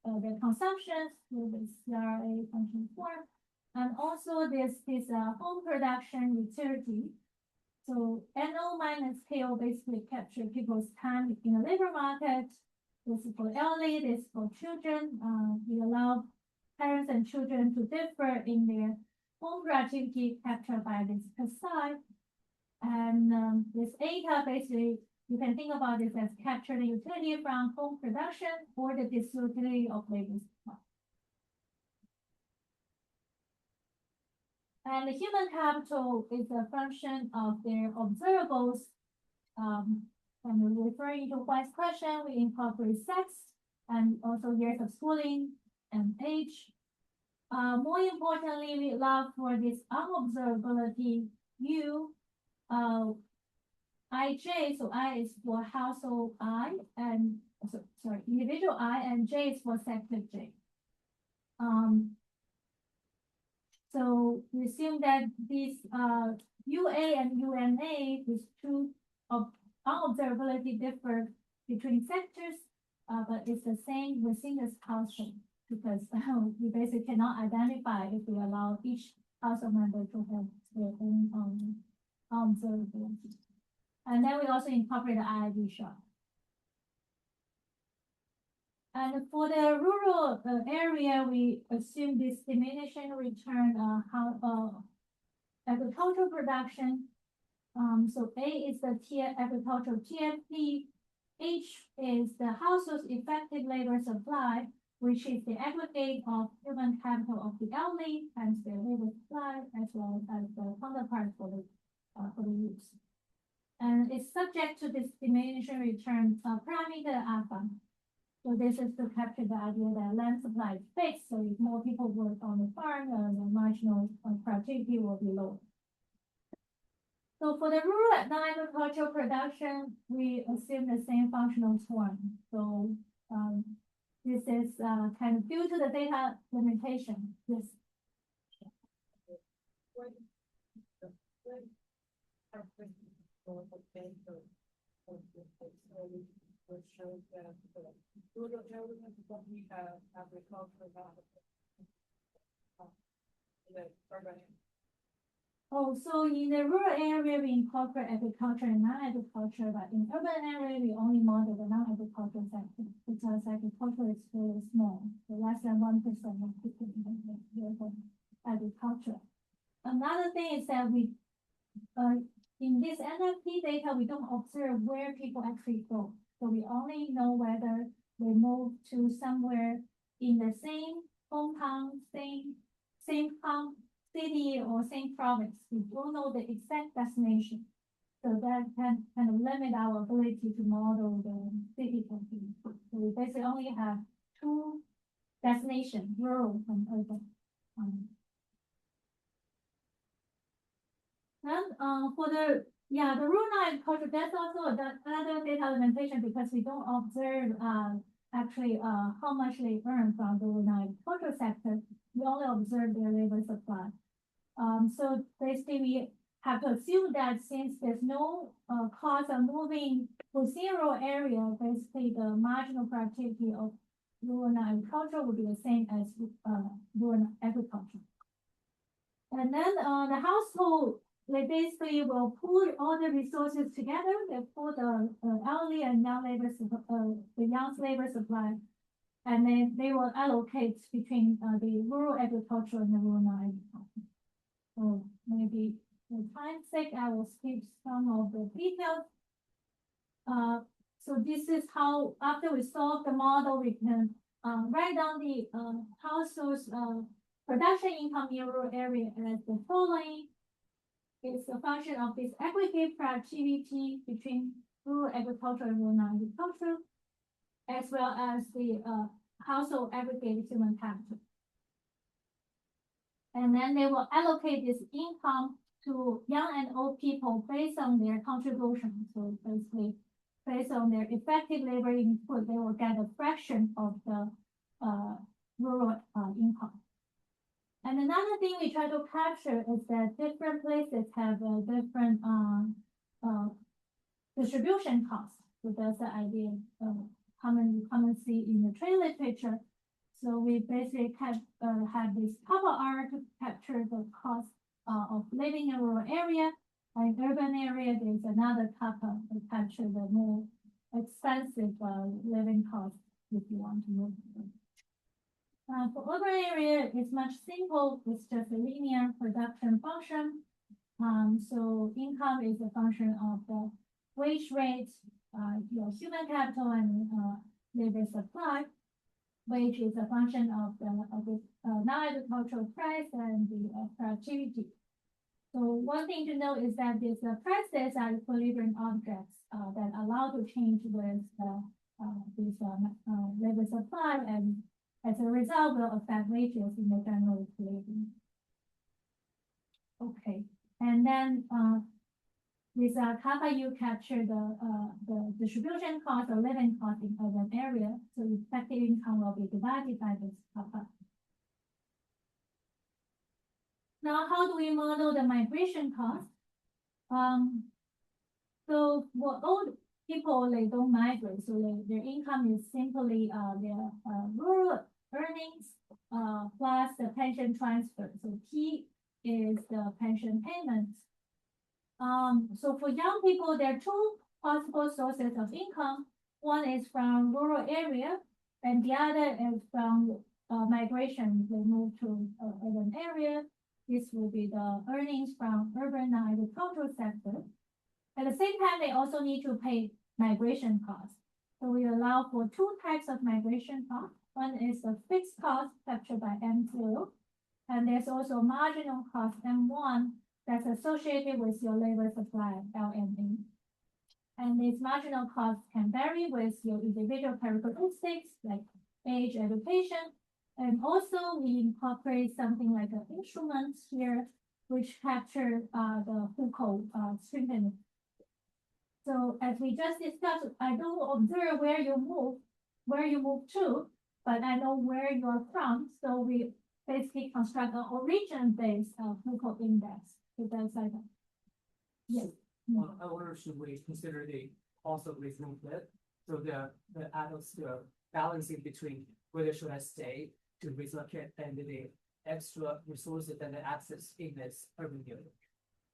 the consumptions with the CRA function form, and also this home production utility. So NO minus KO basically capture people's time in the labor market. This is for elderly, this is for children. We allow parents and children to differ in their home productivity captured by this per side. And this eta basically, you can think about this as capture the utility from home production or the disutility of labor supply. And the human capital is a function of their observables. When we're referring to White's question, we incorporate sex and also years of schooling and age. More importantly, we allow for this unobservability U, IJ, so I is for household I, and individual I, and J is for sector J. So we assume that these UA and UNA, these two of unobservability differ between sectors, but it's the same within this household because we basically cannot identify if we allow each household member to have their own observability. And then we also incorporate the IID shot. And for the rural area, we assume this diminishing return agricultural production. So A is the agricultural TFP. H is the household's effective labor supply, which is the aggregate of human capital of the elderly times their labor supply, as well as the counterpart for the use. And it's subject to this diminishing return parameter alpha. So this is to capture the idea that land supply is fixed. So if more people work on the farm, the marginal productivity will be lower. So for the rural non-agricultural production, we assume the same functional form. So this is kind of due to the data limitation. Yes. Which shows that rural areas don't have agriculture in the urban. Oh, so in the rural area, we incorporate agriculture and non-agriculture, but in urban area, we only model the non-agricultural sector because agriculture is very small, so less than 1% of people in agriculture. Another thing is that we, in this NFP data, we don't observe where people actually go. So we only know whether they move to somewhere in the same hometown, same city or same province. We don't know the exact destination. So that can kind of limit our ability to model the city continuum. So we basically only have two destinations, rural and urban. And for the Yeah, the rural agriculture, that's also another data limitation because we don't observe, actually, how much they earn from the rural agriculture sector. We only observe their labor supply. So basically we have to assume that since there's no, cost of moving within rural area, basically the marginal productivity of rural agriculture will be the same as, rural agriculture. And then, the household, they basically will pool all the resources together. They pool the elderly and young labor, the young labor supply, and then they will allocate between the rural agriculture and the rural agriculture. So maybe for time's sake, I will skip some of the details. So this is how, after we solve the model, we can write down the households production income in rural area as the following. It's a function of this aggregate productivity between rural agriculture and rural agriculture, as well as the household aggregate human capital. And then they will allocate this income to young and old people based on their contribution. So basically, based on their effective labor input, they will get a fraction of the rural income. And another thing we try to capture is that different places have a different distribution cost. So that's the idea, common see in the trade literature. So we basically have this cover R to capture the cost of living in a rural area. In urban area, there's another cover to capture the more expensive living cost if you want to move. For urban area, it's much simple. It's just a linear production function. So income is a function of the wage rate, your human capital, and labor supply. Wage is a function of the non-agricultural price and the productivity. So one thing to know is that these prices are equilibrium objects that allow to change with this labor supply, and as a result will affect wages in the general equilibrium. Okay, and then with kappa U capture the distribution cost or living cost in urban area, so effective income will be divided by this kappa. Now, how do we model the migration cost? So for old people, they don't migrate, so their income is simply their rural earnings plus the pension transfer. So P is the pension payments. So for young people, there are two possible sources of income. One is from rural area, and the other is from migration. They move to urban area. This will be the earnings from urban agricultural sector. At the same time, they also need to pay migration costs. So we allow for two types of migration costs. One is the fixed cost captured by M2, and there's also marginal cost M1 that's associated with your labor supply, LME. And these marginal costs can vary with your individual characteristics like age, education, and also we incorporate something like an instrument here, which capture the Hukou strengthening. So as we just discussed, I don't observe where you move to, but I know where you're from. So we basically construct an origin-based Hukou index. So that's like that. Yes. I wonder, should we consider the cost of reasonable fit? So the adults, the balancing between whether should I stay to relocate and the extra resources and the access in this urban area.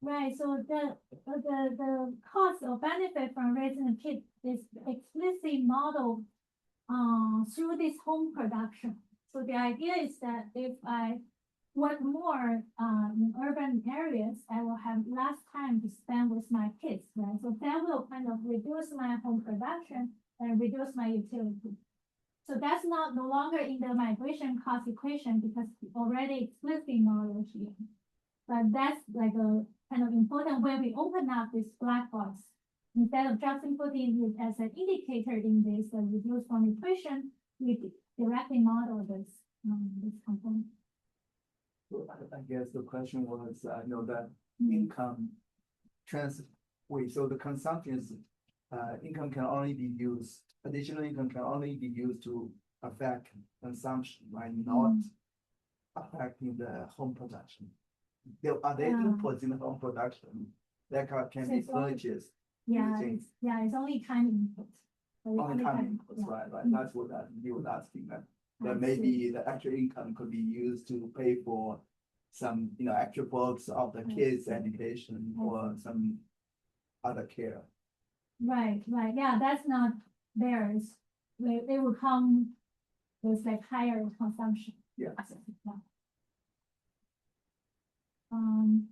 Right. So the cost or benefit from raising a kid is explicitly modeled through this home production. So the idea is that if I work more in urban areas, I will have less time to spend with my kids, right? So that will kind of reduce my home production and reduce my utility. So that's no longer in the migration cost equation because it's already explicitly modeled here. But that's like a kind of important when we open up this black box. Instead of just putting it as an indicator in this reduced form equation, we directly model this component. I guess the question was, I know that income so the consumption is, income can only be used, additional income can only be used to affect consumption, right? Not affecting the home production. Are there inputs in the home production that can So be it's only- purchased? Yeah, using it's only time input. So it's only time inputs, yeah. right? That's what you were asking that. I That see. maybe the actual income could be used to pay for some, extra books of the I kids' see. education I or some other care. Right, yeah, that's not theirs. They will come with like higher consumption. Yeah. Yeah.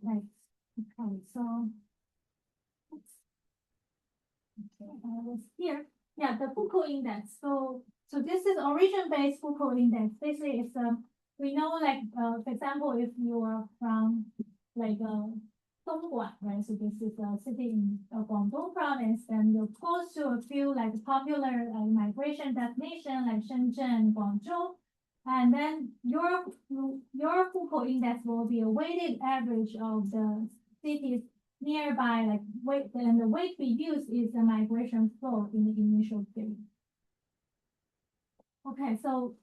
Right, okay, so. Okay, was here, yeah, the Foucault index. So this is origin-based Foucault index. Basically, it's we know like for example, if you are from like Dongguan, right? So this is a city in Guangdong province, and you're close to a few like popular migration destination like Shenzhen, Guangzhou, and then your Foucault index will be a weighted average of the cities nearby, like weight, and the weight we use is the migration flow in the initial period. Okay, so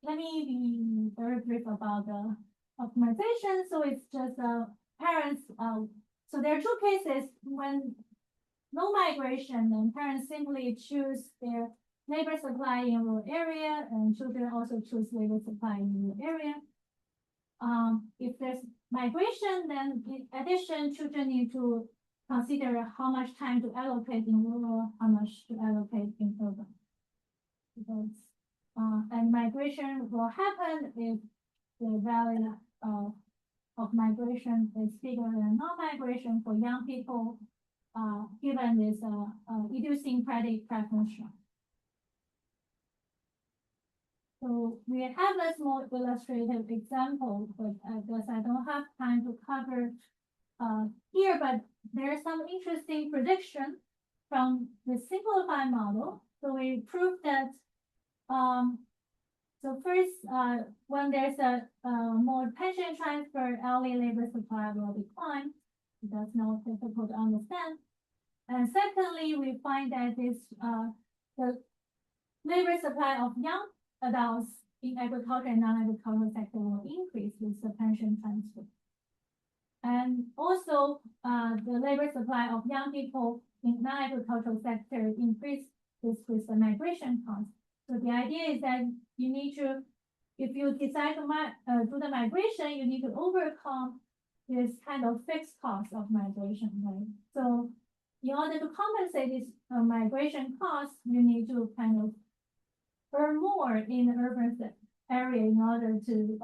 let me be very brief about the optimization. So it's just parents. So there are two cases when no migration, then parents simply choose their labor supply in rural area, and children also choose labor supply in rural area. If there's migration, then in addition, children need to consider how much time to allocate in rural, how much to allocate in urban. Because, and migration will happen if the value of migration is bigger than non-migration for young people, given this idiosyncratic preference. So we have a small illustrative example, but I guess I don't have time to cover here, but there's some interesting prediction from the simplified model. So we proved that so first, when there's a more pension transfer, hourly labor supply will decline. That's not difficult to understand. And secondly, we find that this the labor supply of young adults in agriculture and non-agricultural sector will increase with the pension transfer. And also, the labor supply of young people in non-agricultural sector increase with the migration cost. So the idea is that you need to, if you decide to do the migration, you need to overcome this kind of fixed cost of migration, right? So in order to compensate this migration cost, you need to kind of earn more in the urban area in order to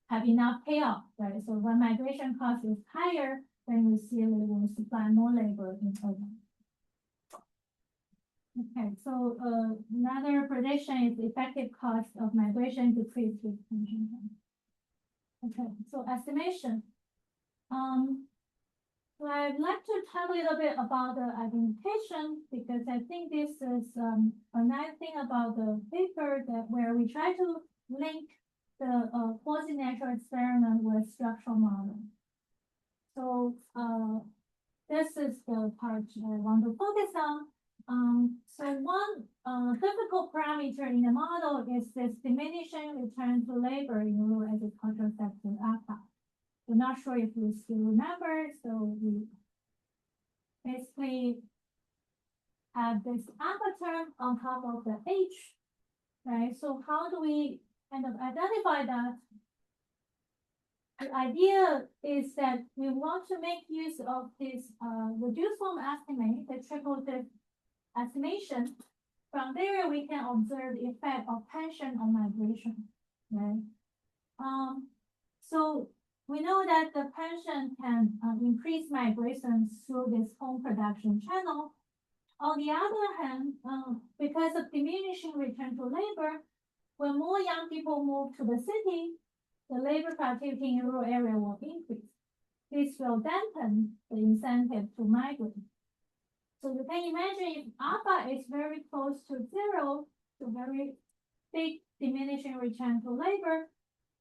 have enough payoff, right? So when migration cost is higher, then you see they will supply more labor in urban. Okay, so another prediction is the effective cost of migration decrease with pension. Okay, so estimation. So I'd like to talk a little bit about the identification, because I think this is a nice thing about the paper that where we try to link the quasi-natural experiment with structural model. So this is the part I want to focus on. So one difficult parameter in the model is this diminishing return to labor in rural agricultural sector alpha. We're not sure if you still remember, so we basically have this alpha term on top of the H, right? So how do we kind of identify that? The idea is that we want to make use of this reduced form estimate, the triple-dip estimation. From there, we can observe the effect of pension on migration, right? So we know that the pension can increase migration through this home production channel. On the other hand, because of diminishing return to labor, when more young people move to the city, the labor productivity in rural area will increase. This will dampen the incentive to migrate. So you can imagine if alpha is very close to zero, to very big diminishing return to labor,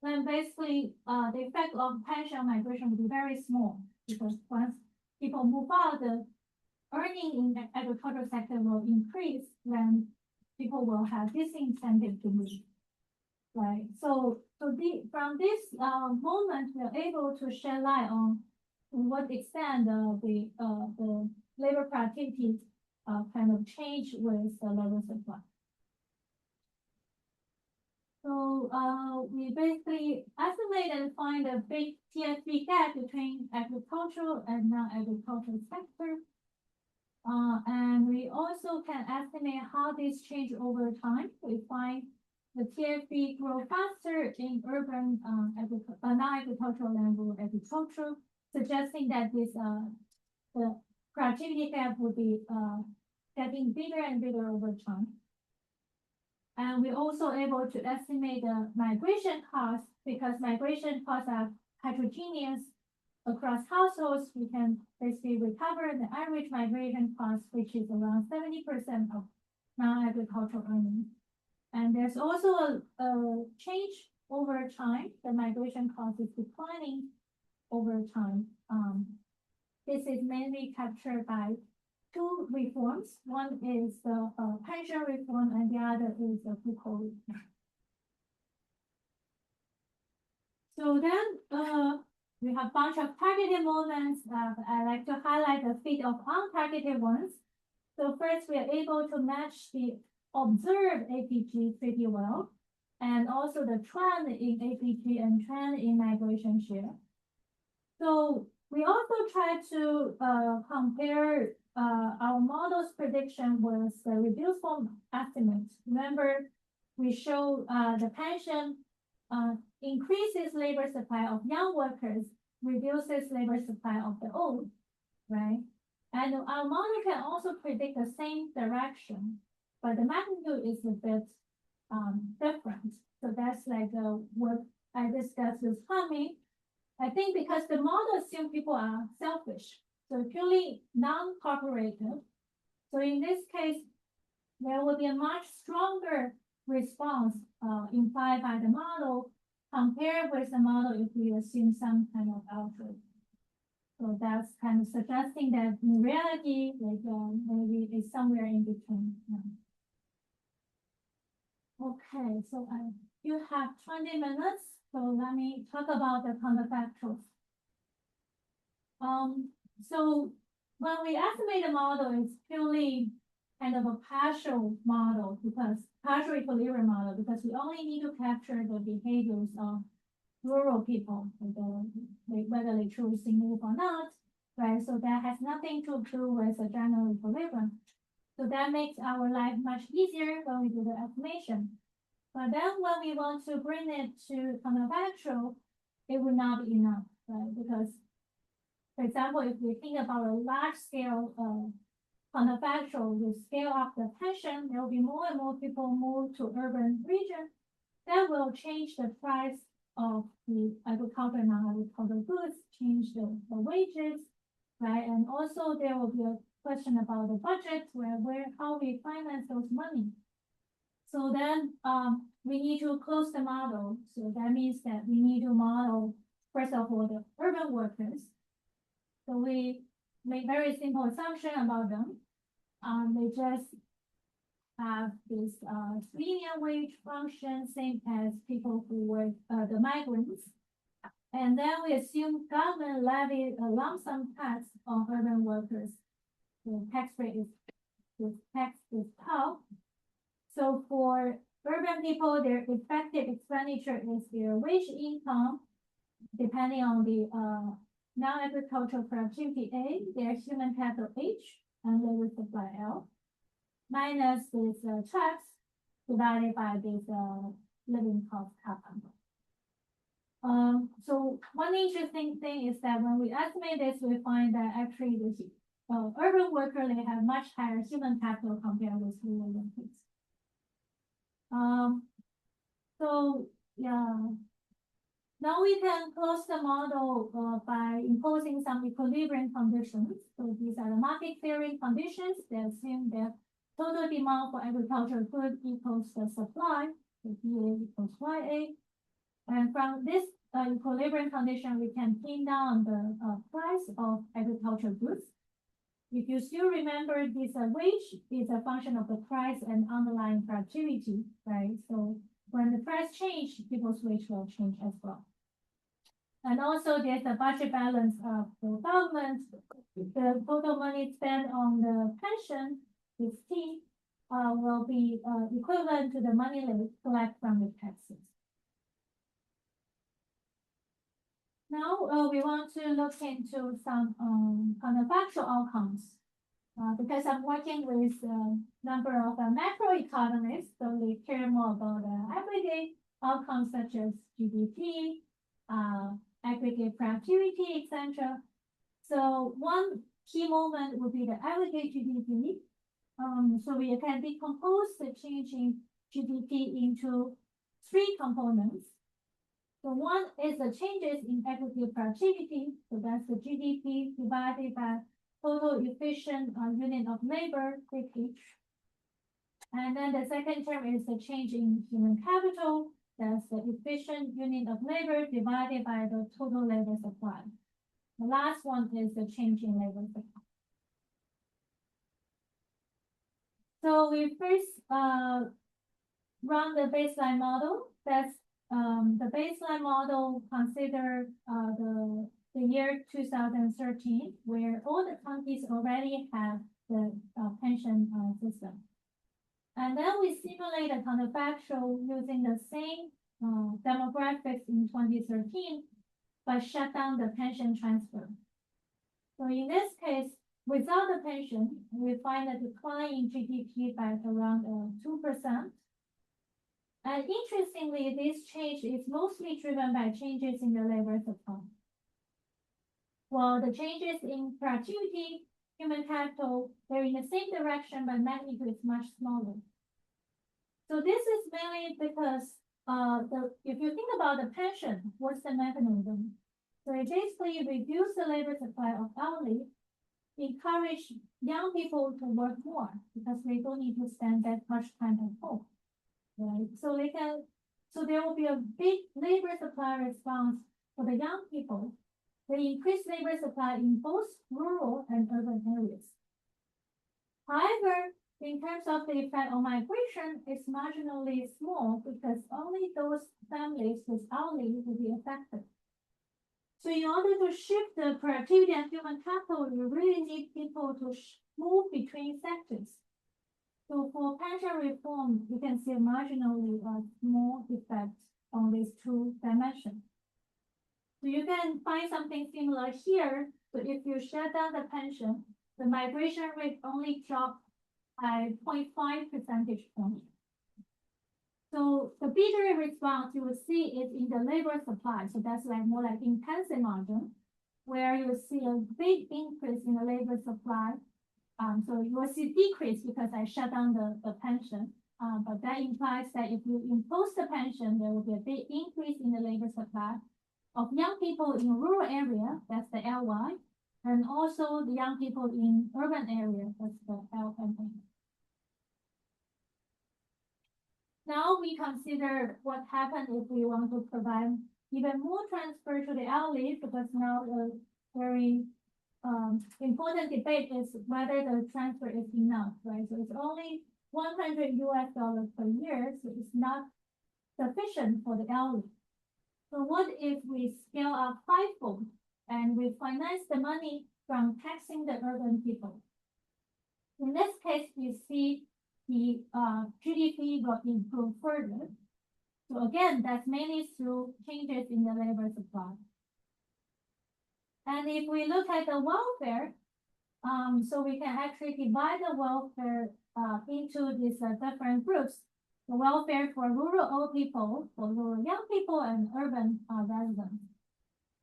then basically the effect of pension migration will be very small, because once people move out, the earning in the agricultural sector will increase, then people will have disincentive to move. Right, so from this moment, we're able to shed light on to what extent the labor productivity kind of change with the labor supply. So we basically estimate and find a big TSV gap between agricultural and non-agricultural sector. And we also can estimate how this change over time. We find the TFB grow faster in urban non-agricultural and rural agricultural, suggesting that this the productivity gap would be getting bigger and bigger over time. And we're also able to estimate the migration costs because migration costs are heterogeneous across households. We can basically recover the average migration cost, which is around 70% of non-agricultural earnings. And there's also a change over time. The migration cost is declining over time. This is mainly captured by two reforms. One is the pension reform, and the other is the FUCO reform. So then we have a bunch of targeted movements. I like to highlight a few of untargeted ones. So first, we are able to match the observed APG pretty well, and also the trend in APG and trend in migration share. So we also try to compare our model's prediction with the reduced form estimates. Remember, we show the pension increases labor supply of young workers, reduces labor supply of the old, right? And our model can also predict the same direction, but the magnitude is a bit different. So that's like what I discussed with Tommy. I think because the model assumes people are selfish, so purely non-cooperative. So in this case, there will be a much stronger response implied by the model compared with the model if we assume some kind of output. So that's kind of suggesting that in reality, like maybe it's somewhere in between. Okay, so you have 20 minutes, so let me talk about the counterfactuals. So when we estimate the model, it's purely kind of a partial model because partial equilibrium model because we only need to capture the behaviors of rural people, whether they choosing move or not, right? So that has nothing to do with the general equilibrium. So that makes our life much easier when we do the estimation. But then when we want to bring it to counterfactual, it would not be enough, right? Because, for example, if we think about a large scale counterfactual, we scale up the pension, there will be more and more people move to urban region. That will change the price of the agricultural and non-agricultural goods, change the wages, right? And also there will be a question about the budget, how we finance those money. So then we need to close the model. So that means that we need to model, first of all, the urban workers. So we make very simple assumption about them. They just have this linear wage function, same as people who work the migrants. And then we assume government levied a lump sum tax on urban workers. The tax rate is 12. So for urban people, their effective expenditure is their wage income, depending on the non-agricultural productivity A, their human capital H, and labor supply L, minus this tax divided by this living cost kappa. So one interesting thing is that when we estimate this, we find that actually the urban worker, they have much higher human capital compared with rural workers. So yeah, now we can close the model by imposing some equilibrium conditions. So these are the market clearing conditions. They assume that total demand for agricultural goods equals the supply, so DA equals YA. And from this equilibrium condition, we can pin down the price of agricultural goods. If you still remember, this wage is a function of the price and underlying productivity, right? So when the price change, people's wage will change as well. And also there's a budget balance of the government. The total money spent on the pension, this T, will be equivalent to the money they collect from the taxes. Now we want to look into some counterfactual outcomes. Because I'm working with a number of macroeconomists, so they care more about everyday outcomes such as GDP, aggregate productivity, etc. So one key moment would be the aggregate GDP. So we can decompose the change in GDP into three components. So one is the changes in aggregate productivity. So that's the GDP divided by total efficient unit of labor, AH. And then the second term is the change in human capital. That's the efficient unit of labor divided by the total labor supply. The last one is the change in labor supply. So we first run the baseline model. That's the baseline model consider the year 2013, where all the countries already have the pension system. And then we simulate a counterfactual using the same demographics in 2013, but shut down the pension transfer. So in this case, without the pension, we find a decline in GDP by around 2%. And interestingly, this change is mostly driven by changes in the labor supply. While the changes in productivity, human capital, they're in the same direction, but magnitude is much smaller. So this is mainly because if you think about the pension, what's the mechanism? So it basically reduce the labor supply of elderly, encourage young people to work more because they don't need to spend that much time at home, right? So there will be a big labor supply response for the young people. They increase labor supply in both rural and urban areas. However, in terms of the effect on migration, it's marginally small because only those families with elderly will be affected. So in order to shift the productivity and human capital, you really need people to move between sectors. So for pension reform, you can see a marginally small effect on these two dimensions. So you can find something similar here. So if you shut down the pension, the migration rate only dropped by 0.5 percentage points. So the bigger response you will see is in the labor supply. So that's like more like intensive margin, where you will see a big increase in the labor supply. So you will see decrease because I shut down the pension. But that implies that if you impose the pension, there will be a big increase in the labor supply of young people in rural area, that's the LY, and also the young people in urban area, that's the LMA. Now we consider what happens if we want to provide even more transfer to the elderly, because now the very important debate is whether the transfer is enough, right? So it's only $100 per year, so it's not sufficient for the elderly. So what if we scale up fivefold and we finance the money from taxing the urban people? In this case, you see the GDP will improve further. So again, that's mainly through changes in the labor supply. And if we look at the welfare, so we can actually divide the welfare into these different groups. The welfare for rural old people, for rural young people, and urban residents.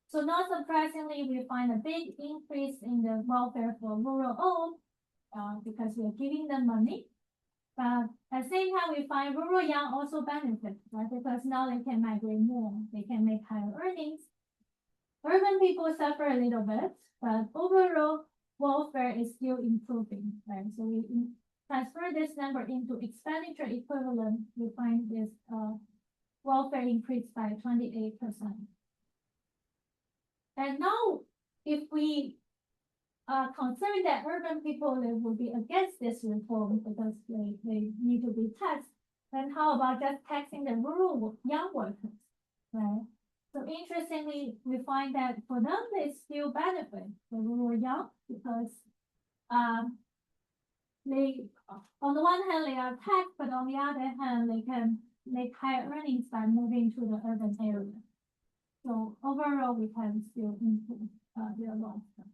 So not surprisingly, we find a big increase in the welfare for rural old because we're giving them money. But at the same time, we find rural young also benefit, right? Because now they can migrate more, they can make higher earnings. Urban people suffer a little bit, but overall welfare is still improving, right? So we transfer this number into expenditure equivalent, we find this welfare increased by 28%. And now, if we are concerned that urban people they will be against this reform because they need to be taxed, then how about just taxing the rural young workers, right? So interestingly, we find that for them, they still benefit the rural young because they, on the one hand, they are taxed, but on the other hand, they can make higher earnings by moving to the urban area. So overall, we can still improve their lifestyle.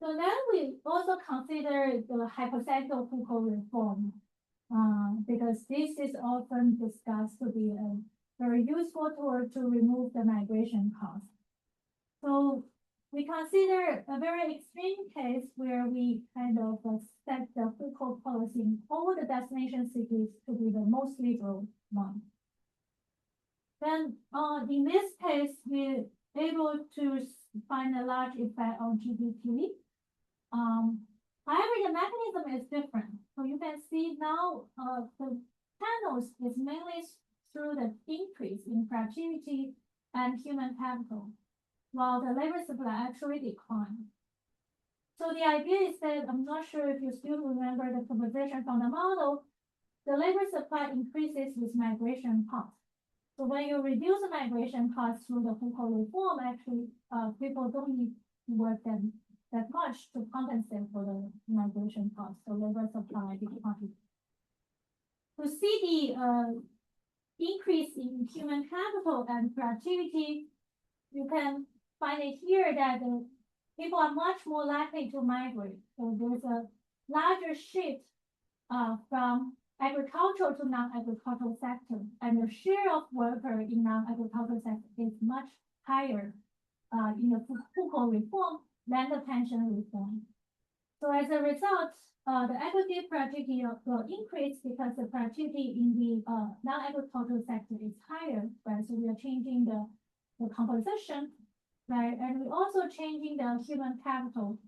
So then we also consider the hypothetical Foucault reform, because this is often discussed to be a very useful tool to remove the migration cost. So we consider a very extreme case where we kind of set the Foucault policy in all the destination cities to be the most liberal one. Then in this case, we're able to find a large effect on GDP. However, the mechanism is different. So you can see now the panels is mainly through the increase in productivity and human capital, while the labor supply actually declined. So the idea is that, I'm not sure if you still remember the proposition from the model, the labor supply increases with migration costs. So when you reduce the migration costs through the Foucault reform, actually people don't need to work that much to compensate for the migration costs, the labor supply decline. To see the increase in human capital and productivity, you can find it here that people are much more likely to migrate. So there's a larger shift from agricultural to non-agricultural sector, and the share of worker in non-agricultural sector is much higher in the Foucault reform than the pension reform. So as a result, the aggregate productivity will increase because the productivity in the non-agricultural sector is higher, right? So we are changing the composition, right? And we're also changing the human capital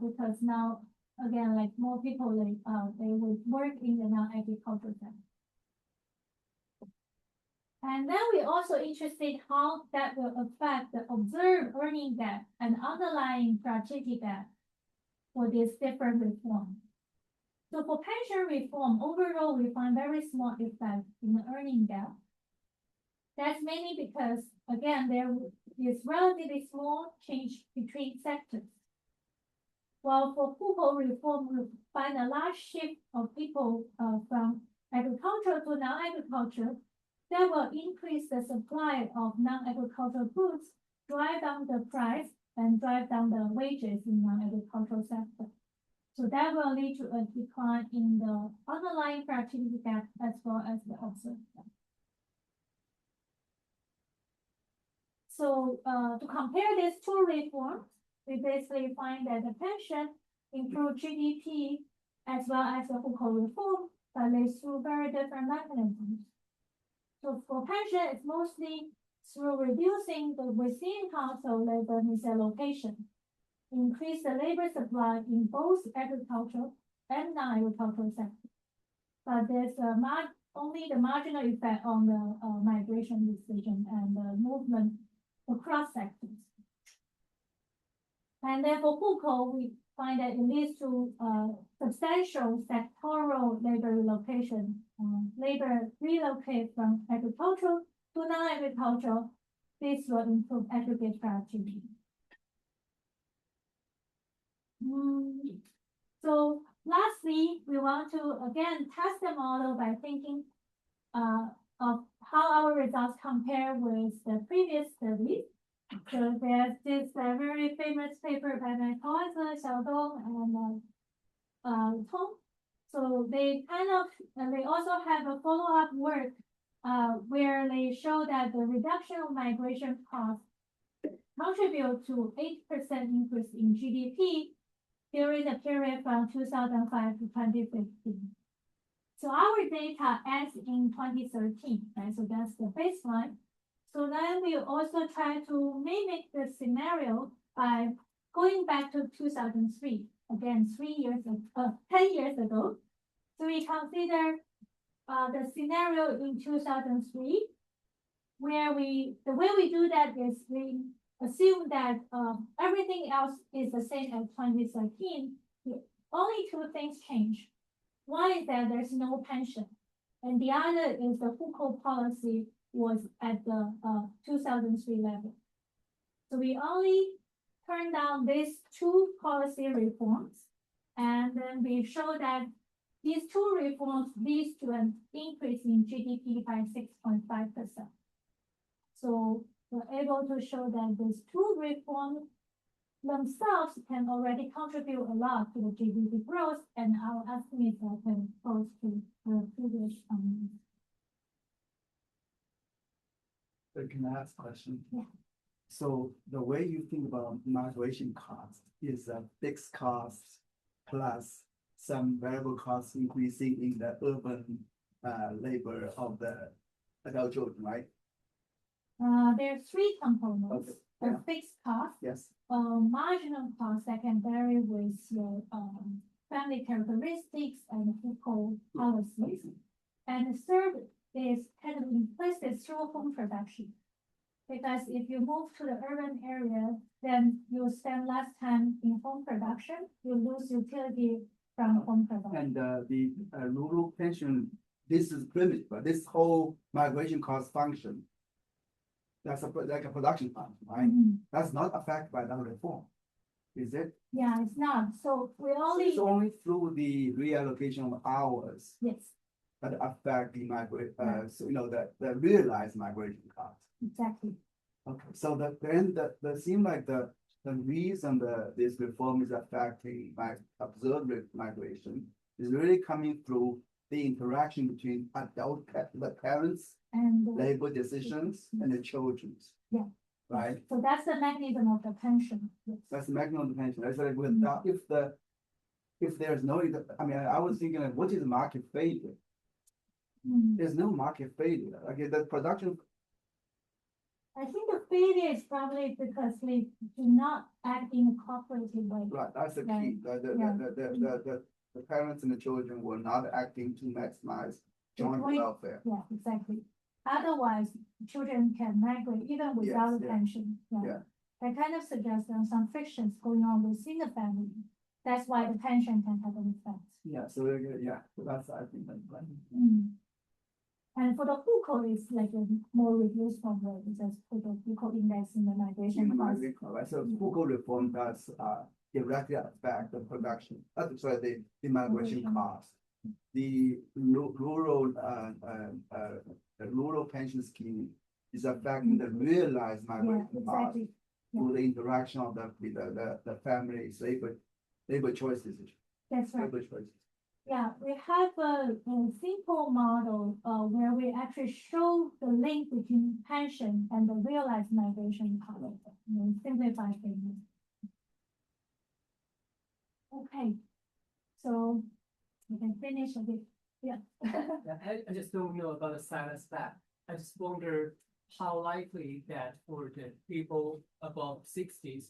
because now, again, like more people, they will work in the non-agricultural sector. And then we're also interested how that will affect the observed earning gap and underlying productivity gap for this different reform. So for pension reform, overall, we find very small effect in the earning gap. That's mainly because, again, there is relatively small change between sectors. While for Foucault reform, we find a large shift of people from agriculture to non-agriculture that will increase the supply of non-agricultural goods, drive down the price, and drive down the wages in non-agricultural sector. So that will lead to a decline in the underlying productivity gap as well as the observed gap. So to compare these two reforms, we basically find that the pension improved GDP as well as the Foucault reform, but leads through very different mechanisms. So for pension, it's mostly through reducing the within household labor misallocation, increase the labor supply in both agricultural and non-agricultural sectors. But there's only the marginal effect on the migration decision and the movement across sectors. And then for Foucault, we find that it leads to substantial sectoral labor relocation. Labor relocate from agricultural to non-agricultural. This will improve aggregate productivity. So lastly, we want to again test the model by thinking of how our results compare with the previous studies. So there's this very famous paper by my colleagues, Xiaodong and Tong. So they they also have a follow-up work where they show that the reduction of migration costs contribute to 8% increase in GDP during the period from 2005 to 2015. So our data ends in 2013, right? So that's the baseline. So then we also try to mimic the scenario by going back to 2003, again, 10 years ago. So we consider the scenario in 2003 the way we do that is we assume that everything else is the same as 2013. Only two things change. One is that there's no pension, and the other is the Foucault policy was at the 2003 level. So we only turn down these two policy reforms, and then we show that these two reforms leads to an increase in GDP by 6.5%. So we're able to show that these two reforms themselves can already contribute a lot to the GDP growth, and our estimates are very close to the previous. Can I ask a question? Yeah. So the way you think about migration cost is a fixed cost plus some variable costs increasing in the urban labor of the adult children, right? There are three components. Okay. The Yeah. fixed cost, Yes. marginal cost that can vary with your family characteristics and Foucault policies. And the third is kind of implicit through home production. Because if you move to the urban area, then you'll spend less time in home production, you lose utility from home production. And the rural pension, this is primitive, but this whole migration cost function, that's like a production function, right? Mhm. That's not affected by that reform, is it? Yeah, it's not. So we only, It's only through the reallocation of hours yes, that affect the Right. so the realized migration cost. exactly. Okay, so the seem like the reason this reform is affecting observed migration is really coming through the interaction between the parents, And labor decisions, and the children's. Yeah. Right? so that's the mechanism of the pension. Yes. That's the mechanism of the pension. It's like without, if there's no, I mean, I was thinking like, what is market failure? Mm. There's no market failure. Like the production, I think the failure is probably because we do not act in a cooperative way. right, that's the key. Right. The parents and the children were not acting to maximize joint point- welfare. Yeah, exactly. Otherwise, children can migrate even without a yeah. pension. Yeah. That kind of suggests there are some frictions going on within the family. That's why the pension can have an effect. Yeah, so that's, I think that's right. Mm. And for the Foucault, it's like a more reduced form where it just put the Foucault index in the migration cost. Right, so Foucault reform does directly affect the production, sorry, the migration Migration. cost. The rural pension scheme is affecting the realized Yeah, migration cost exactly. through the interaction of the families, labor choice decision. That's right. Labor choices. Yeah, we have a simple model where we actually show the link between pension and the realized migration cost. Simplify things. Okay, so we can finish a bit. Yeah. Yeah, I just don't know about the science fact. I just wonder how likely that for the people above 60s,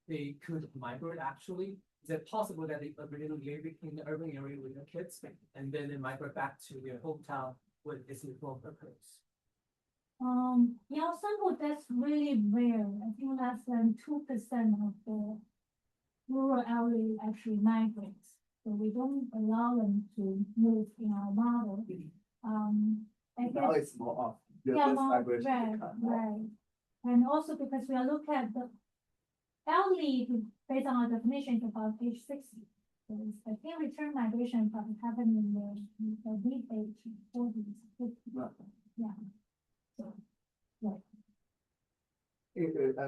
they could migrate actually. Is it possible that they originally live in the urban area with their kids and then they migrate back to their hometown when this reform occurs? In our sample, that's really rare. I think less than 2% of the rural area actually migrates. So we don't allow them to move in our model. I Now guess, it's more of yeah, this more, migration right, become more. right. And also because we are looking at the elderly, based on our definition, is about age 60. So I think return migration probably happened in the mid age 40s, 50s. Right. Yeah. So, right.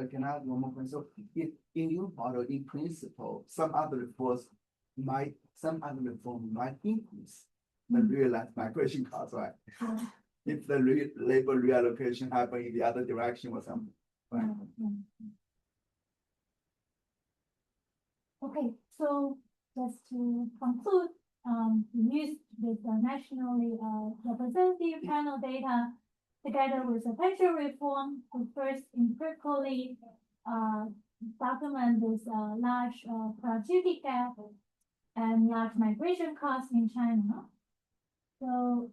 Can I add one more point? So in your model, in principle, some other reforms might increase the realized migration cost, right? Yeah. If the labor reallocation happen in the other direction or something. Right? Yeah. Okay, so just to conclude, we used this nationally representative panel data together with the pension reform to first empirically document this large productivity gap and large migration costs in China. So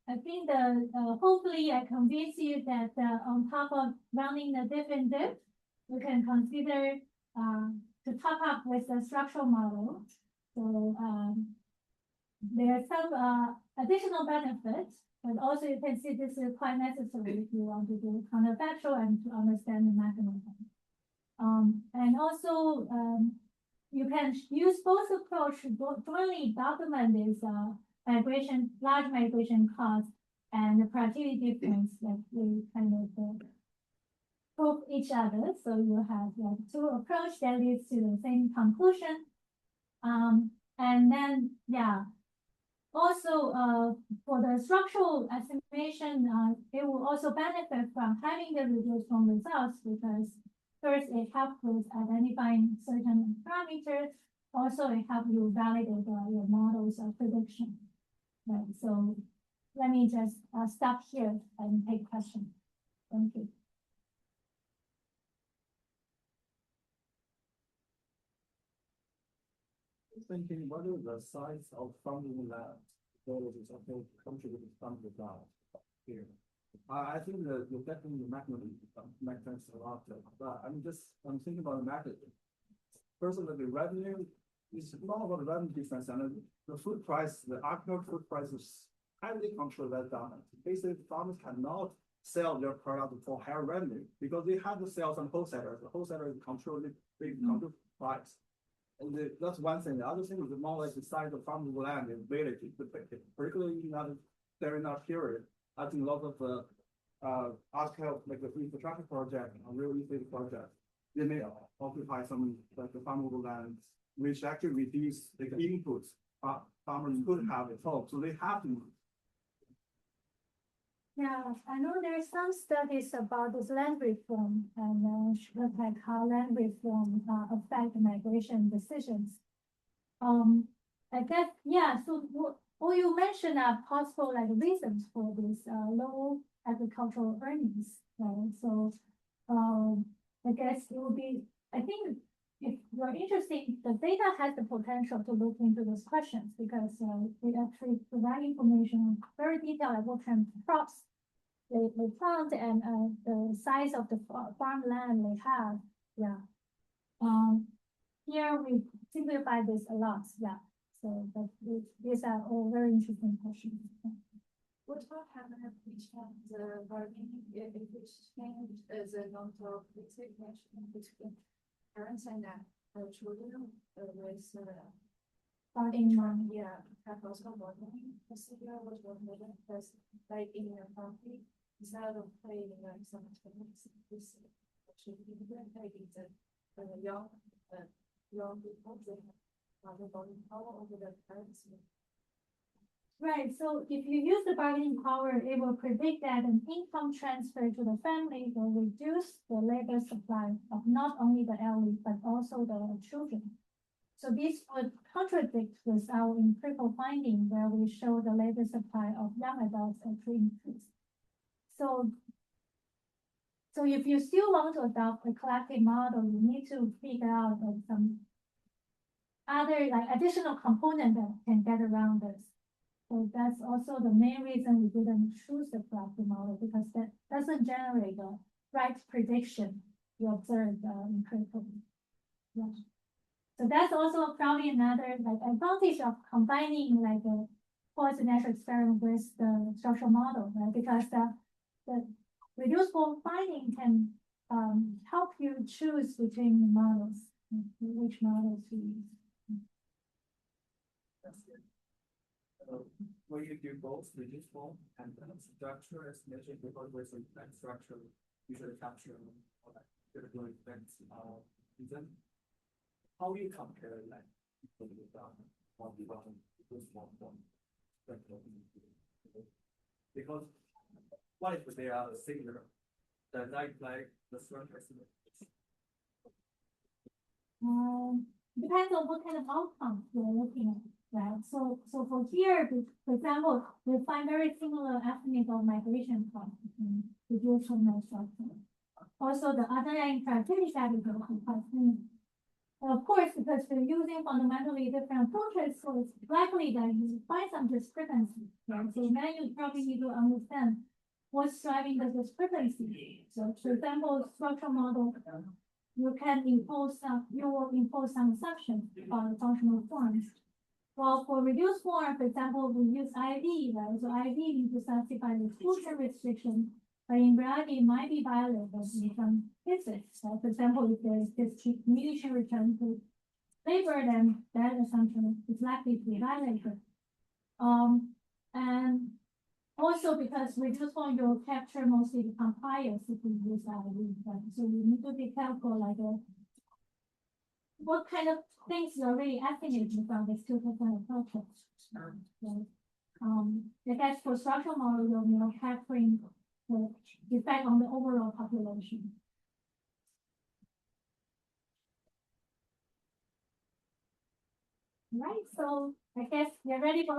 I think hopefully I convince you that on top of running the diff and diff, you can consider to top up with the structural model. So there are some additional benefits, but also you can see this is quite necessary if you want to do counterfactual and to understand the mechanism. And also you can use both approach to jointly document this large migration cost and the productivity difference that we kind of prove each other. So you have like two approaches that leads to the same conclusion. And then, yeah, also for the structural estimation, it will also benefit from having the reduced form results because first it helps with identifying certain parameters. Also, it helps you validate your models of prediction. Right, so let me just stop here and take questions. Thank you. Thinking, what is the size of funding lab is okay contributing from the lab here? I think that you're definitely mechanism makes sense a lot, but I'm thinking about the method. First of all, the revenue is not about the revenue difference, and the food price, the agricultural food price is highly controlled by the government. Basically, farmers cannot sell their product for higher revenue because they have to sell some wholesalers. The wholesaler control the big price. And that's one thing. The other thing is more like the size of farmable land and ability, particularly during that period. I think a lot of article like the infrastructure project or real estate project, they may occupy some like the farmable lands, which actually reduce the inputs farmers could have at home. So they have to. Yeah, I know there's some studies about this land reform and look at how land reform affect migration decisions. I guess, yeah, so what you mentioned are possible like reasons for this low agricultural earnings, right? So I guess it would be, I think if you're interested, the data has the potential to look into those questions because we actually provide information very detailed about what kind of crops they plant and the size of the farmland they have. Yeah. Here we simplify this a lot. Yeah. So but these are all very interesting questions. What will happen if we change the bargaining, if we change the non-talk between parents and children with Bargaining money. yeah, have also bargaining procedure was one of the first like in your family instead of playing like some this should be maybe the young people they have the bargaining power over their parents. Right. So if you use the bargaining power, it will predict that an income transfer to the family will reduce the labor supply of not only the elderly, but also the children. So this would contradict with our empirical finding where we show the labor supply of young adults actually increased. So if you still want to adopt a collective model, you need to figure out some other like additional component that can get around this. So that's also the main reason we didn't choose the collective model because that doesn't generate the right prediction you observe empirically. Yeah. So that's also probably another like advantage of combining like a quasi-natural experiment with the structural model, right? Because the reduced form finding can help you choose between the models, which models to use. That's good. When you do both reduced form and structure estimation, because with some structure, usually capture or like critical events reason. How do you compare like one because what if they are similar? That like the structure estimate. Depends on what kind of outcome you're looking at, right? So for here, for example, we find very similar estimate of migration cost in reduced form structure. Also, the underlying productivity factors are quite similar. Of course, because we're using fundamentally different approaches, so it's likely that you find some discrepancy. Right? So now you probably need to understand what's driving the discrepancy. So for example, structural model, you will impose some assumptions about the functional forms. Well, for reduced form, for example, we use IV, right? So IV needs to satisfy the exclusion restriction, but in reality, it might be violated in some cases. So for example, if there is distribution return to labor, then that assumption is likely to be violated. And also because reduced form, you'll capture mostly the compliance if you use IV, right? So you need to be careful, like what kind of things you're really estimating from these two different approaches. So, I guess for structural model, you're capturing the effect on the overall population. Right, so I guess you're ready for